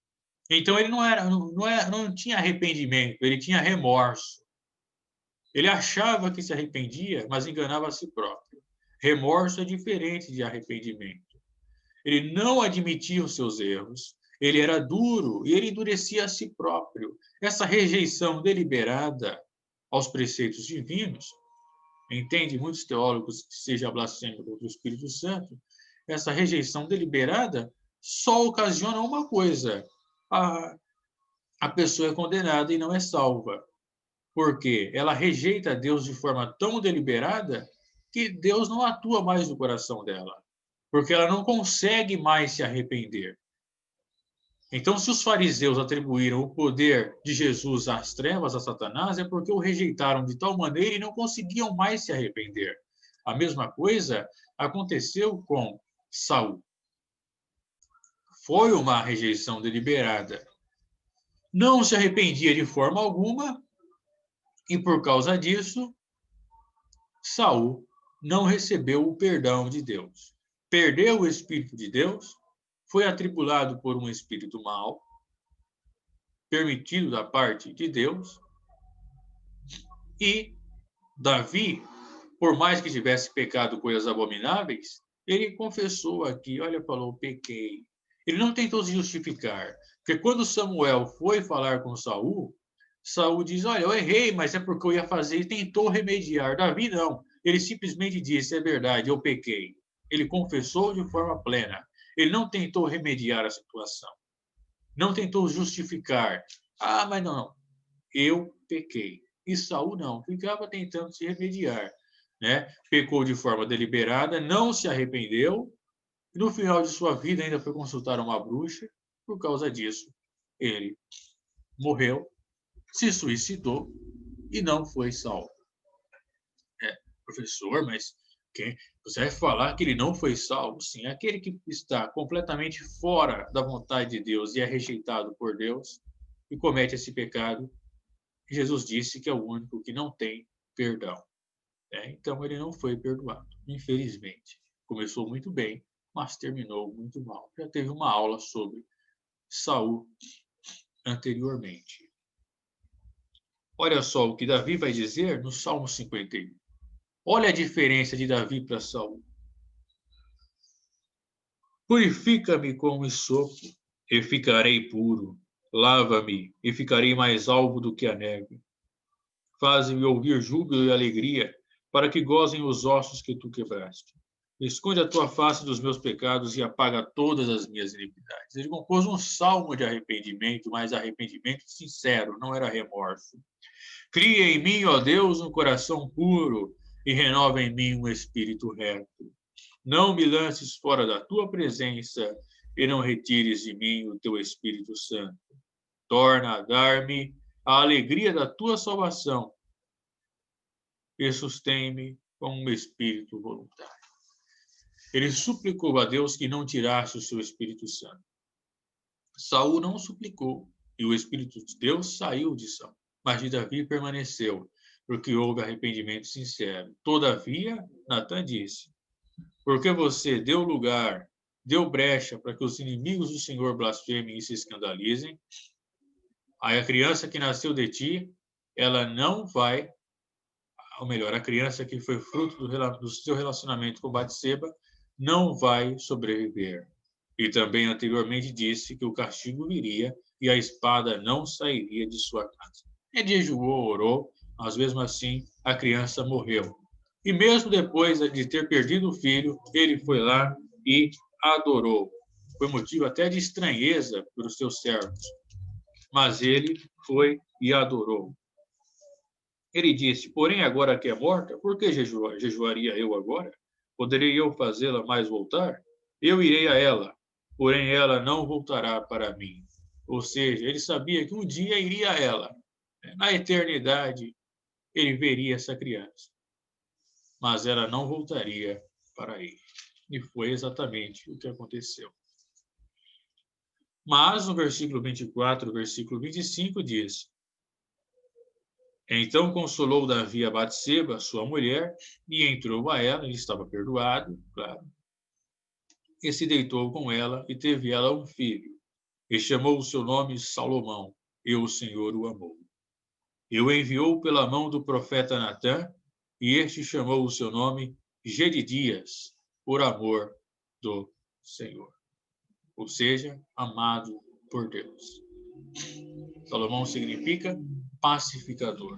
Então ele não tinha arrependimento, ele tinha remorso. Ele achava que se arrependia, mas enganava a si próprio. Remorso é diferente de arrependimento. Ele não admitia os seus erros, ele era duro e ele endurecia a si próprio. Essa rejeição deliberada aos preceitos divinos, entende muitos teólogos que seja blasfêmia contra o Espírito Santo, essa rejeição deliberada só ocasiona uma coisa: a pessoa é condenada e não é salva. Porque ela rejeita Deus de forma tão deliberada que Deus não atua mais no coração dela. Porque ela não consegue mais se arrepender. Então, se os fariseus atribuíram o poder de Jesus às trevas, a Satanás, é porque o rejeitaram de tal maneira e não conseguiam mais se arrepender. A mesma coisa aconteceu com Saul. Foi uma rejeição deliberada. Não se arrependia de forma alguma e, por causa disso, Saul não recebeu o perdão de Deus. Perdeu o Espírito de Deus, foi atribulado por um espírito mau, permitido da parte de Deus, e Davi, por mais que tivesse pecado coisas abomináveis, ele confessou aqui, olha, falou, pequei. Ele não tentou se justificar, porque quando Samuel foi falar com Saul, Saul diz, olha, eu errei, mas é porque eu ia fazer, e tentou remediar. Davi não, ele simplesmente disse, é verdade, eu pequei. Ele confessou de forma plena. Ele não tentou remediar a situação. Não tentou justificar. Ah, mas não, eu pequei. E Saul não, ficava tentando se remediar, né? Pecou de forma deliberada, não se arrependeu, e no final de sua vida ainda foi consultar uma bruxa. Por causa disso, ele morreu, se suicidou e não foi salvo. Professor, mas você vai falar que ele não foi salvo? Sim, aquele que está completamente fora da vontade de Deus e é rejeitado por Deus e comete esse pecado, Jesus disse que é o único que não tem perdão. Então, ele não foi perdoado, infelizmente. Começou muito bem, mas terminou muito mal. Já teve uma aula sobre Saul anteriormente. Olha só o que Davi vai dizer no Salmo 51. Olha a diferença de Davi para Saul. Purifica-me com hisopo, e ficarei puro. Lava-me, e ficarei mais alvo do que a neve. Faze-me ouvir júbilo e alegria, para que gozem os ossos que tu quebraste. Esconde a tua face dos meus pecados e apaga todas as minhas iniquidades. Ele compôs um salmo de arrependimento, mas arrependimento sincero, não era remorso. Cria em mim, ó Deus, um coração puro e renova em mim um espírito reto. Não me lances fora da tua presença e não retires de mim o teu Espírito Santo. Torna a dar-me a alegria da tua salvação e sustém-me com um espírito voluntário. Ele suplicou a Deus que não tirasse o seu Espírito Santo. Saul não suplicou e o Espírito de Deus saiu de Saul, mas de Davi permaneceu, porque houve arrependimento sincero. Todavia, Natã disse, porque você deu lugar, deu brecha para que os inimigos do Senhor blasfemem e se escandalizem, aí a criança que nasceu de ti, ela não vai, ou melhor, a criança que foi fruto do seu relacionamento com Batseba, não vai sobreviver. E também anteriormente disse que o castigo viria e a espada não sairia de sua casa. Ele jejuou, orou, mas mesmo assim a criança morreu. E mesmo depois de ter perdido o filho, ele foi lá e adorou. Foi motivo até de estranheza pelos seus servos. Mas ele foi e adorou. Ele disse, porém agora que é morta, por que jejuaria eu agora? Poderei eu fazê-la mais voltar? Eu irei a ela, porém ela não voltará para mim. Ou seja, ele sabia que um dia iria a ela. Na eternidade, ele veria essa criança. Mas ela não voltaria para ele. E foi exatamente o que aconteceu. Mas no versículo 24, versículo 25 diz: Então consolou Davi a Batseba, sua mulher, e entrou a ela, ele estava perdoado, claro, e se deitou com ela, e teve ela um filho, e chamou o seu nome Salomão, e o Senhor o amou. E o enviou pela mão do profeta Natã, e este chamou o seu nome Jedidias, por amor do Senhor. Ou seja, amado por Deus. Salomão significa pacificador.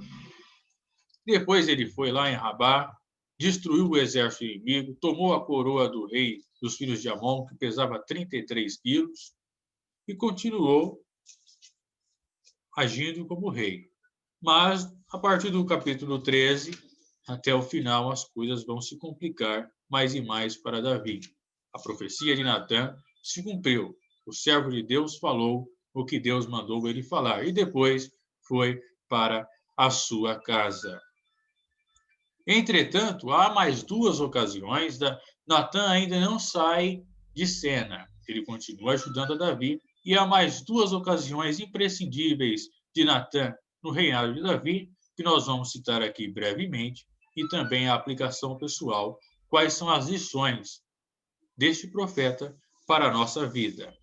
Depois ele foi lá em Rabá, destruiu o exército inimigo, tomou a coroa do rei dos filhos de Amon, que pesava 33 quilos, e continuou agindo como rei. Mas, a partir do capítulo 13, até o final, as coisas vão se complicar mais e mais para Davi. A profecia de Natã se cumpriu. O servo de Deus falou o que Deus mandou ele falar. E depois foi para a sua casa. Entretanto, há mais duas ocasiões. Natã ainda não sai de cena. Ele continua ajudando a Davi. E há mais duas ocasiões imprescindíveis de Natã no reinado de Davi, que nós vamos citar aqui brevemente, e também a aplicação pessoal. Quais são as lições deste profeta para a nossa vida?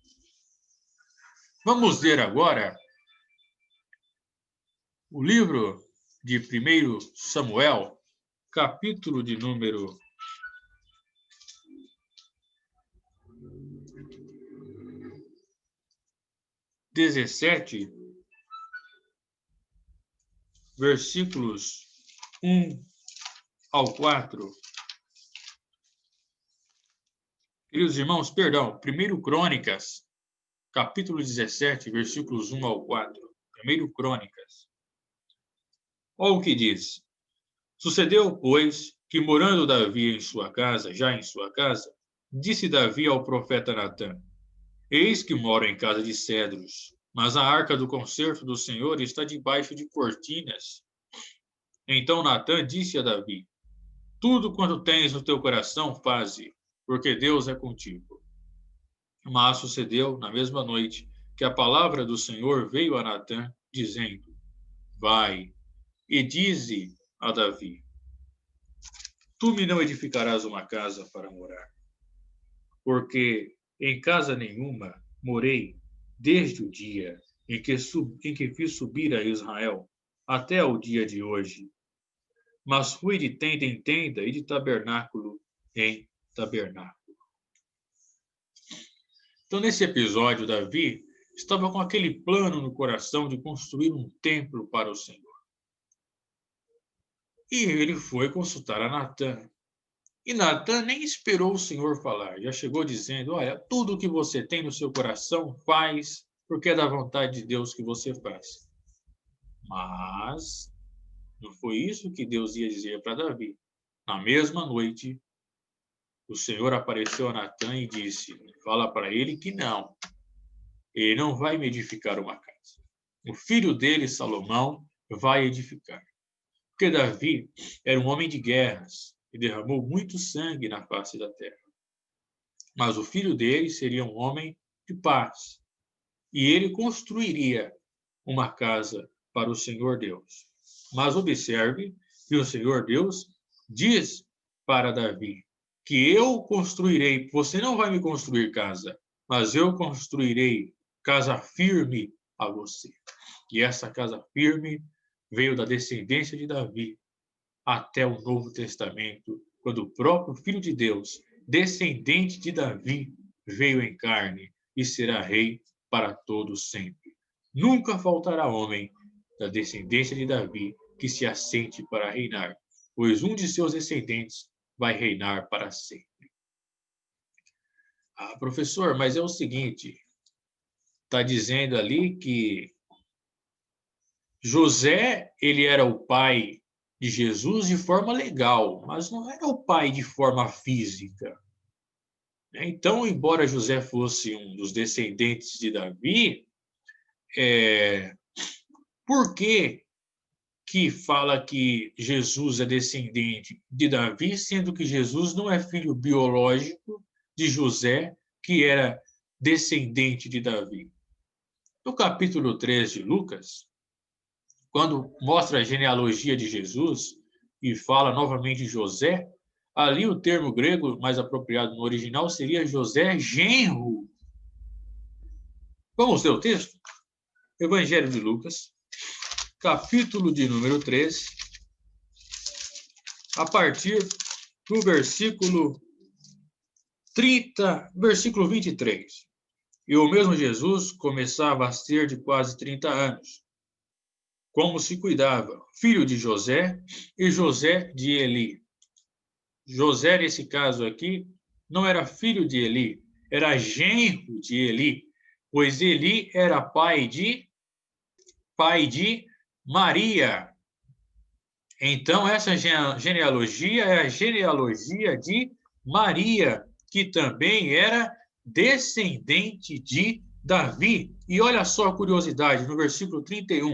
Vamos ler agora o livro de 1 Samuel, capítulo de número 17, versículos 1 ao 4. Queridos irmãos, perdão, 1 Crônicas, capítulo 17, versículos 1 ao 4. 1 Crônicas. Olha o que diz. Sucedeu, pois, que morando Davi em sua casa, já em sua casa, disse Davi ao profeta Natã: Eis que moro em casa de cedros, mas a arca do concerto do Senhor está debaixo de cortinas. Então Natã disse a Davi: Tudo quanto tens no teu coração, faze, porque Deus é contigo. Mas sucedeu, na mesma noite, que a palavra do Senhor veio a Natã, dizendo: Vai e dize a Davi: Tu me não edificarás uma casa para morar, porque em casa nenhuma morei desde o dia em que fiz subir a Israel até o dia de hoje. Mas fui de tenda em tenda e de tabernáculo em tabernáculo. Então, nesse episódio, Davi estava com aquele plano no coração de construir um templo para o Senhor. E ele foi consultar a Natã. E Natã nem esperou o Senhor falar, já chegou dizendo: Olha, tudo o que você tem no seu coração, faz, porque é da vontade de Deus que você faz. Mas não foi isso que Deus ia dizer para Davi. Na mesma noite, o Senhor apareceu a Natã e disse: Fala para ele que não. Ele não vai me edificar uma casa. O filho dele, Salomão, vai edificar. Porque Davi era um homem de guerras e derramou muito sangue na face da terra. Mas o filho dele seria um homem de paz. E ele construiria uma casa para o Senhor Deus. Mas observe que o Senhor Deus diz para Davi que eu construirei, você não vai me construir casa, mas eu construirei casa firme a você. E essa casa firme veio da descendência de Davi até o Novo Testamento, quando o próprio Filho de Deus, descendente de Davi, veio em carne e será rei para todos sempre. Nunca faltará homem da descendência de Davi que se assente para reinar, pois um de seus descendentes vai reinar para sempre. Ah, professor, mas é o seguinte, está dizendo ali que José, ele era o pai de Jesus de forma legal, mas não era o pai de forma física. Então, embora José fosse um dos descendentes de Davi, por que fala que Jesus é descendente de Davi, sendo que Jesus não é filho biológico de José, que era descendente de Davi? No capítulo 3 de Lucas, quando mostra a genealogia de Jesus e fala novamente de José, ali o termo grego mais apropriado no original seria José genro. Vamos ler o texto? Evangelho de Lucas, capítulo de número 3, a partir do versículo 23. E o mesmo Jesus começava a ser de quase 30 anos. Como se cuidava? Filho de José e José de Eli. José, nesse caso aqui, não era filho de Eli, era genro de Eli, pois Eli era pai de Maria. Então, essa genealogia é a genealogia de Maria, que também era descendente de Davi. E olha só a curiosidade, no versículo 31,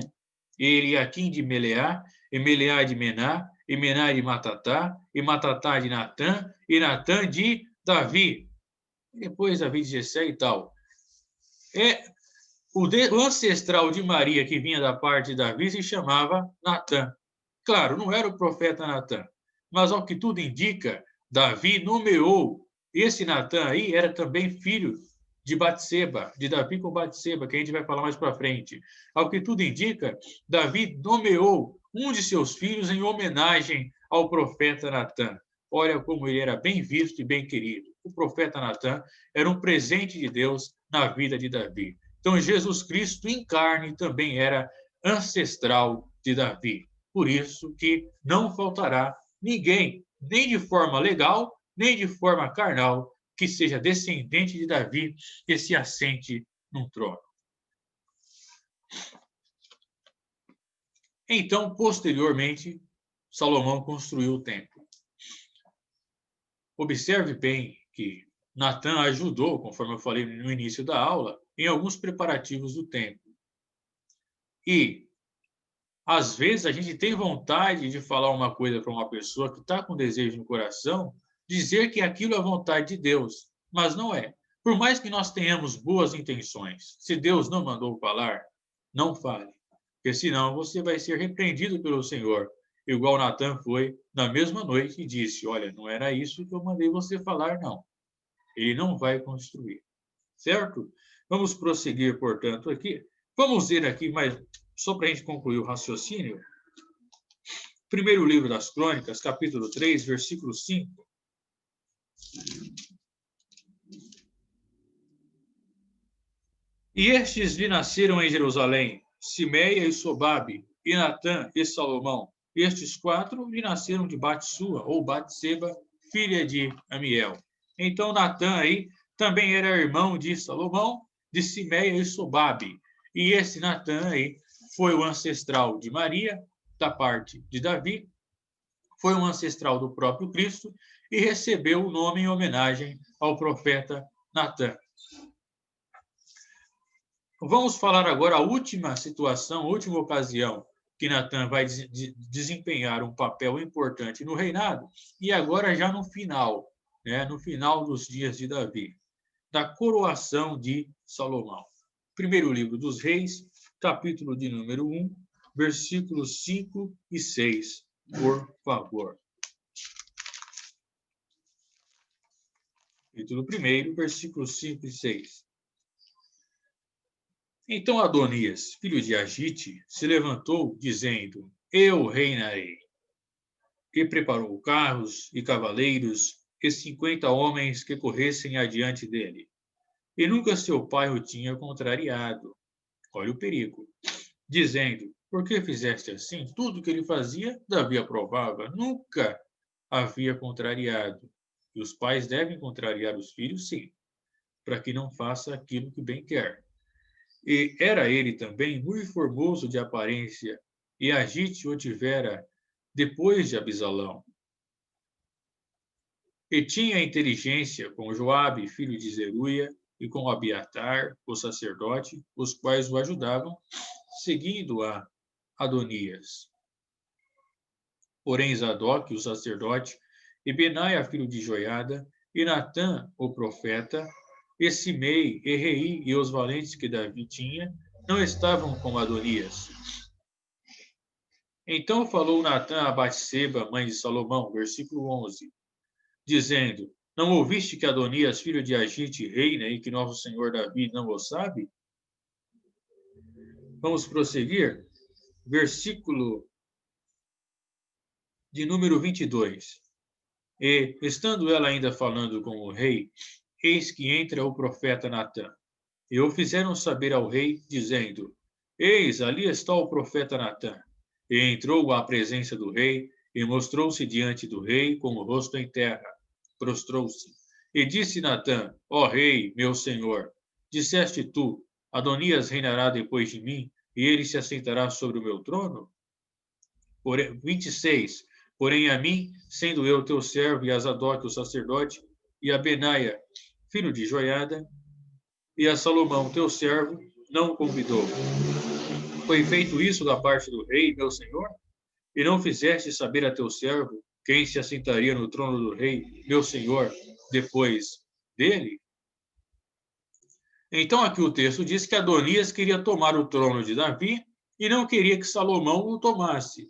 Eliaquim de Meleá, e Meleá de Mená, e Mená de Matatá, e Matatá de Natã, e Natã de Davi. E depois Davi de Jessé e tal. O ancestral de Maria, que vinha da parte de Davi, se chamava Natã. Claro, não era o profeta Natã, mas ao que tudo indica, Davi nomeou esse Natã aí, era também filho de Batseba, de Davi com Batseba, que a gente vai falar mais para frente. Ao que tudo indica, Davi nomeou um de seus filhos em homenagem ao profeta Natã. Olha como ele era bem visto e bem querido. O profeta Natã era um presente de Deus na vida de Davi. Então, Jesus Cristo em carne também era ancestral de Davi. Por isso que não faltará ninguém, nem de forma legal, nem de forma carnal, que seja descendente de Davi e se assente num trono. Então, posteriormente, Salomão construiu o templo. Observe bem que Natã ajudou, conforme eu falei no início da aula, em alguns preparativos do templo. E às vezes a gente tem vontade de falar uma coisa para uma pessoa que está com desejo no coração, dizer que aquilo é vontade de Deus, mas não é. Por mais que nós tenhamos boas intenções, se Deus não mandou falar, não fale, porque senão você vai ser repreendido pelo Senhor, igual Natã foi na mesma noite e disse: olha, não era isso que eu mandei você falar, não. Ele não vai construir, certo? Vamos prosseguir, portanto, aqui. Vamos ver aqui mais, só para a gente concluir o raciocínio. Primeiro livro das Crônicas, capítulo 3, versículo 5. E estes lhe nasceram em Jerusalém, Simeia e Sobabe, e Natã e Salomão. Estes 4 lhe nasceram de Batsua, ou Batseba, filha de Amiel. Então, Natã aí também era irmão de Salomão, de Simeia e Sobabe. E esse Natã aí foi o ancestral de Maria, da parte de Davi, foi um ancestral do próprio Cristo e recebeu o nome em homenagem ao profeta Natã. Vamos falar agora a última situação, a última ocasião que Natã vai desempenhar um papel importante no reinado, e agora já no final, né, no final dos dias de Davi, da coroação de Salomão. Primeiro livro dos Reis, capítulo de número 1, versículos 5 e 6, por favor. Capítulo 1, versículos 5 e 6. Então Adonias, filho de Agite, se levantou, dizendo: eu reinarei. E preparou carros e cavaleiros e 50 homens que corressem adiante dele. E nunca seu pai o tinha contrariado. Olha o perigo. Dizendo: por que fizeste assim? Tudo que ele fazia, Davi aprovava. Nunca havia contrariado. E os pais devem contrariar os filhos, sim, para que não faça aquilo que bem quer. E era ele também muito formoso de aparência, e Agite o tivera depois de Abisalão. E tinha inteligência com Joabe, filho de Zeruia, e com Abiatar, o sacerdote, os quais o ajudavam, seguindo a Adonias. Porém, Zadok, o sacerdote, e Benaia, filho de Joiada, e Natã, o profeta, e Simei, e Rei, e os valentes que Davi tinha, não estavam com Adonias. Então falou Natã a Batseba, mãe de Salomão, versículo 11, dizendo: Não ouviste que Adonias, filho de Agite, reina, e que nosso senhor Davi não o sabe? Vamos prosseguir. Versículo de número 22. E, estando ela ainda falando com o rei, eis que entra o profeta Natã. E o fizeram saber ao rei, dizendo: Eis, ali está o profeta Natã. E entrou à presença do rei, e mostrou-se diante do rei com o rosto em terra. Prostrou-se. E disse Natã: Ó rei, meu senhor, disseste tu: Adonias reinará depois de mim, e ele se assentará sobre o meu trono? 26. Porém a mim, sendo eu teu servo, e a Zadok, o sacerdote, e a Benaia, filho de Joiada, e a Salomão, teu servo, não o convidou. Foi feito isso da parte do rei, meu senhor? E não fizeste saber a teu servo quem se assentaria no trono do rei, meu senhor, depois dele? Então aqui o texto diz que Adonias queria tomar o trono de Davi e não queria que Salomão o tomasse.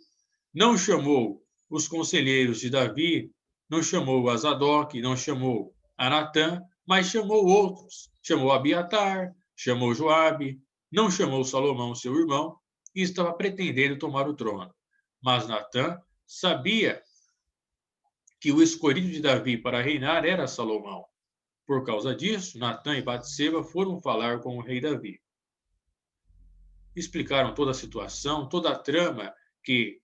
Não chamou os conselheiros de Davi, não chamou a Zadok, não chamou a Natã, mas chamou outros. Chamou Abiatar, chamou Joabe, não chamou Salomão, seu irmão, e estava pretendendo tomar o trono. Mas Natã sabia que o escolhido de Davi para reinar era Salomão. Por causa disso, Natã e Batseba foram falar com o rei Davi. Explicaram toda a situação, toda a trama que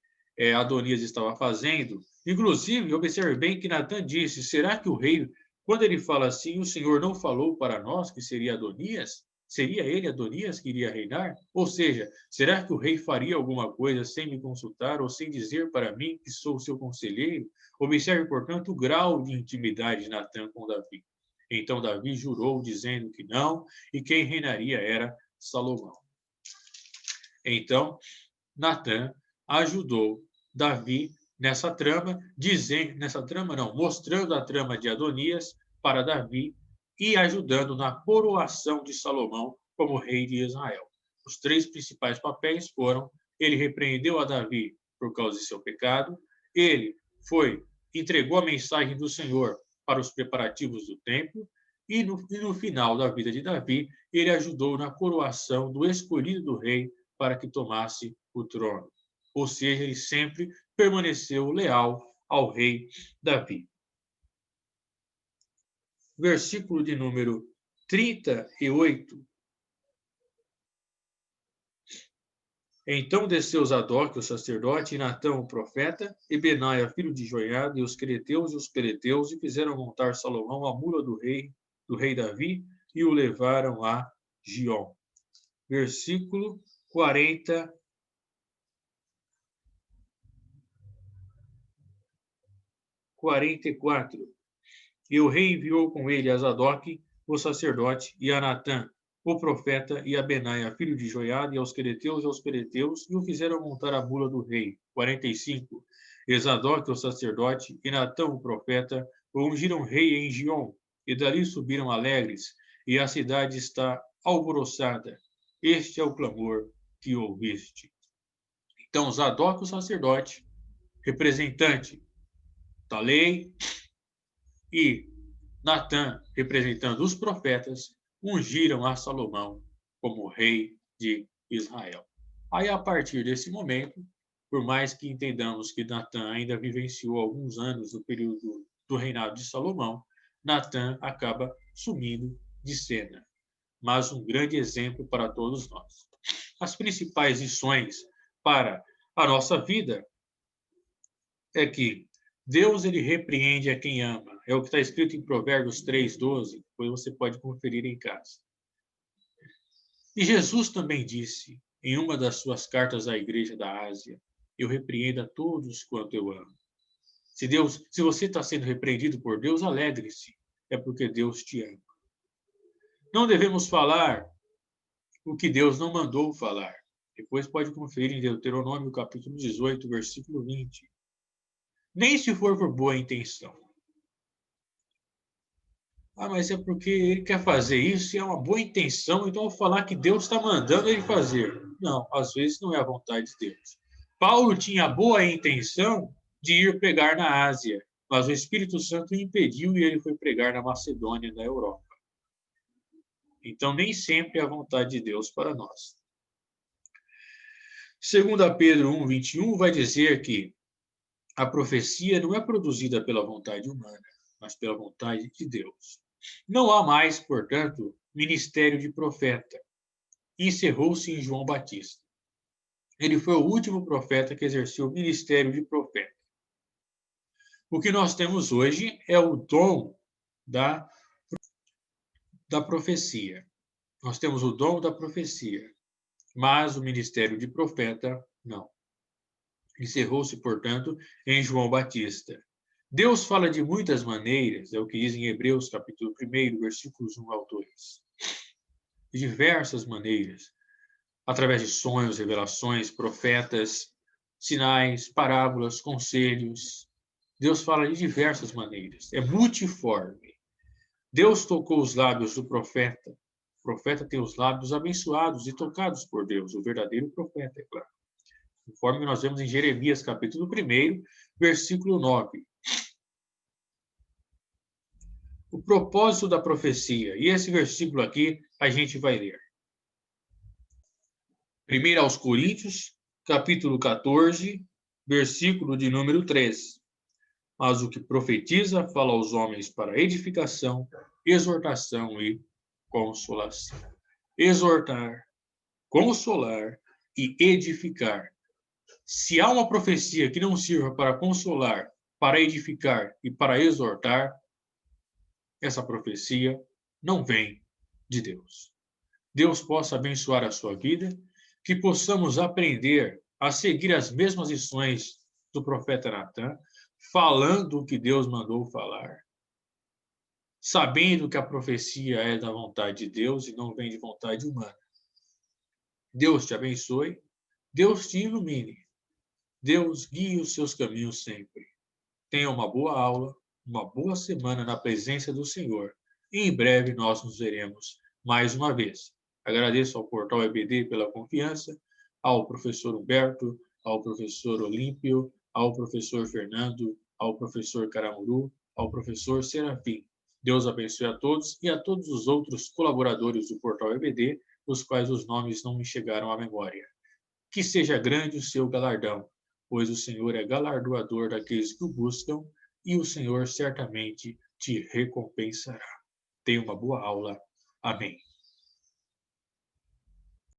Adonias estava fazendo. Inclusive, observe bem que Natã disse: será que o rei, quando ele fala assim, o Senhor não falou para nós que seria Adonias? Seria ele, Adonias, que iria reinar? Ou seja, será que o rei faria alguma coisa sem me consultar ou sem dizer para mim que sou seu conselheiro? Observe, portanto, o grau de intimidade de Natã com Davi. Então Davi jurou, dizendo que não, e quem reinaria era Salomão. Então, Natã ajudou Davi nessa trama, mostrando a trama de Adonias para Davi e ajudando na coroação de Salomão como rei de Israel. Os três principais papéis foram: ele repreendeu a Davi por causa de seu pecado, ele entregou a mensagem do Senhor para os preparativos do templo, e no final da vida de Davi, ele ajudou na coroação do escolhido do rei para que tomasse o trono. Ou seja, ele sempre permaneceu leal ao rei Davi. Versículo de número 38. Então desceu Zadok, o sacerdote, e Natã, o profeta, e Benaia, filho de Joiada, e os quereteus e os peleteus, e fizeram montar Salomão a mula do rei Davi, e o levaram a Giom. Versículo 44. E o rei enviou com ele a Zadok, o sacerdote, e a Natã, o profeta, e a Benaia, filho de Joiada, e aos quereteus e aos peleteus, e o fizeram montar a mula do rei. 45. E Zadok, o sacerdote, e Natã, o profeta, o ungiram rei em Giom, e dali subiram alegres, e a cidade está alvoroçada. Este é o clamor que ouviste. Então, Zadok, o sacerdote, representante da lei, e Natã, representando os profetas, ungiram a Salomão como rei de Israel. Aí, a partir desse momento, por mais que entendamos que Natã ainda vivenciou alguns anos do período do reinado de Salomão, Natã acaba sumindo de cena, mas um grande exemplo para todos nós. As principais lições para a nossa vida é que Deus ele repreende a quem ama. É o que está escrito em Provérbios 3:12, depois você pode conferir em casa. E Jesus também disse, em uma das suas cartas à igreja da Ásia: eu repreendo a todos quanto eu amo. Se você está sendo repreendido por Deus, alegre-se. É porque Deus te ama. Não devemos falar o que Deus não mandou falar. Depois pode conferir em Deuteronômio capítulo 18, versículo 20. Nem se for por boa intenção. Ah, mas é porque ele quer fazer isso e é uma boa intenção, então eu vou falar que Deus está mandando ele fazer. Não, às vezes não é a vontade de Deus. Paulo tinha a boa intenção de ir pregar na Ásia, mas o Espírito Santo o impediu e ele foi pregar na Macedônia, na Europa. Então, nem sempre é a vontade de Deus para nós. 2 Pedro 1, 21 vai dizer que a profecia não é produzida pela vontade humana, mas pela vontade de Deus. Não há mais, portanto, ministério de profeta. Encerrou-se em João Batista. Ele foi o último profeta que exerceu o ministério de profeta. O que nós temos hoje é o dom da profecia. Nós temos o dom da profecia, mas o ministério de profeta, não. Encerrou-se, portanto, em João Batista. Deus fala de muitas maneiras, é o que diz em Hebreus, capítulo 1, versículos 1 ao 2. De diversas maneiras, através de sonhos, revelações, profetas, sinais, parábolas, conselhos. Deus fala de diversas maneiras, é multiforme. Deus tocou os lábios do profeta. O profeta tem os lábios abençoados e tocados por Deus, o verdadeiro profeta, é claro. Conforme nós vemos em Jeremias, capítulo 1, versículo 9. O propósito da profecia. E esse versículo aqui a gente vai ler. 1 aos Coríntios, capítulo 14, versículo de número 3. Mas o que profetiza fala aos homens para edificação, exortação e consolação. Exortar, consolar e edificar. Se há uma profecia que não sirva para consolar, para edificar e para exortar, essa profecia não vem de Deus. Deus possa abençoar a sua vida, que possamos aprender a seguir as mesmas lições do profeta Natan, falando o que Deus mandou falar, sabendo que a profecia é da vontade de Deus e não vem de vontade humana. Deus te abençoe, Deus te ilumine, Deus guie os seus caminhos sempre. Tenha uma boa aula, uma boa semana na presença do Senhor. E em breve nós nos veremos mais uma vez. Agradeço ao Portal EBD pela confiança, ao professor Humberto, ao professor Olímpio, ao professor Fernando, ao professor Caramuru, ao professor Serafim. Deus abençoe a todos e a todos os outros colaboradores do Portal EBD, os quais os nomes não me chegaram à memória. Que seja grande o seu galardão, pois o Senhor é galardoador daqueles que o buscam, e o Senhor certamente te recompensará. Tenha uma boa aula. Amém.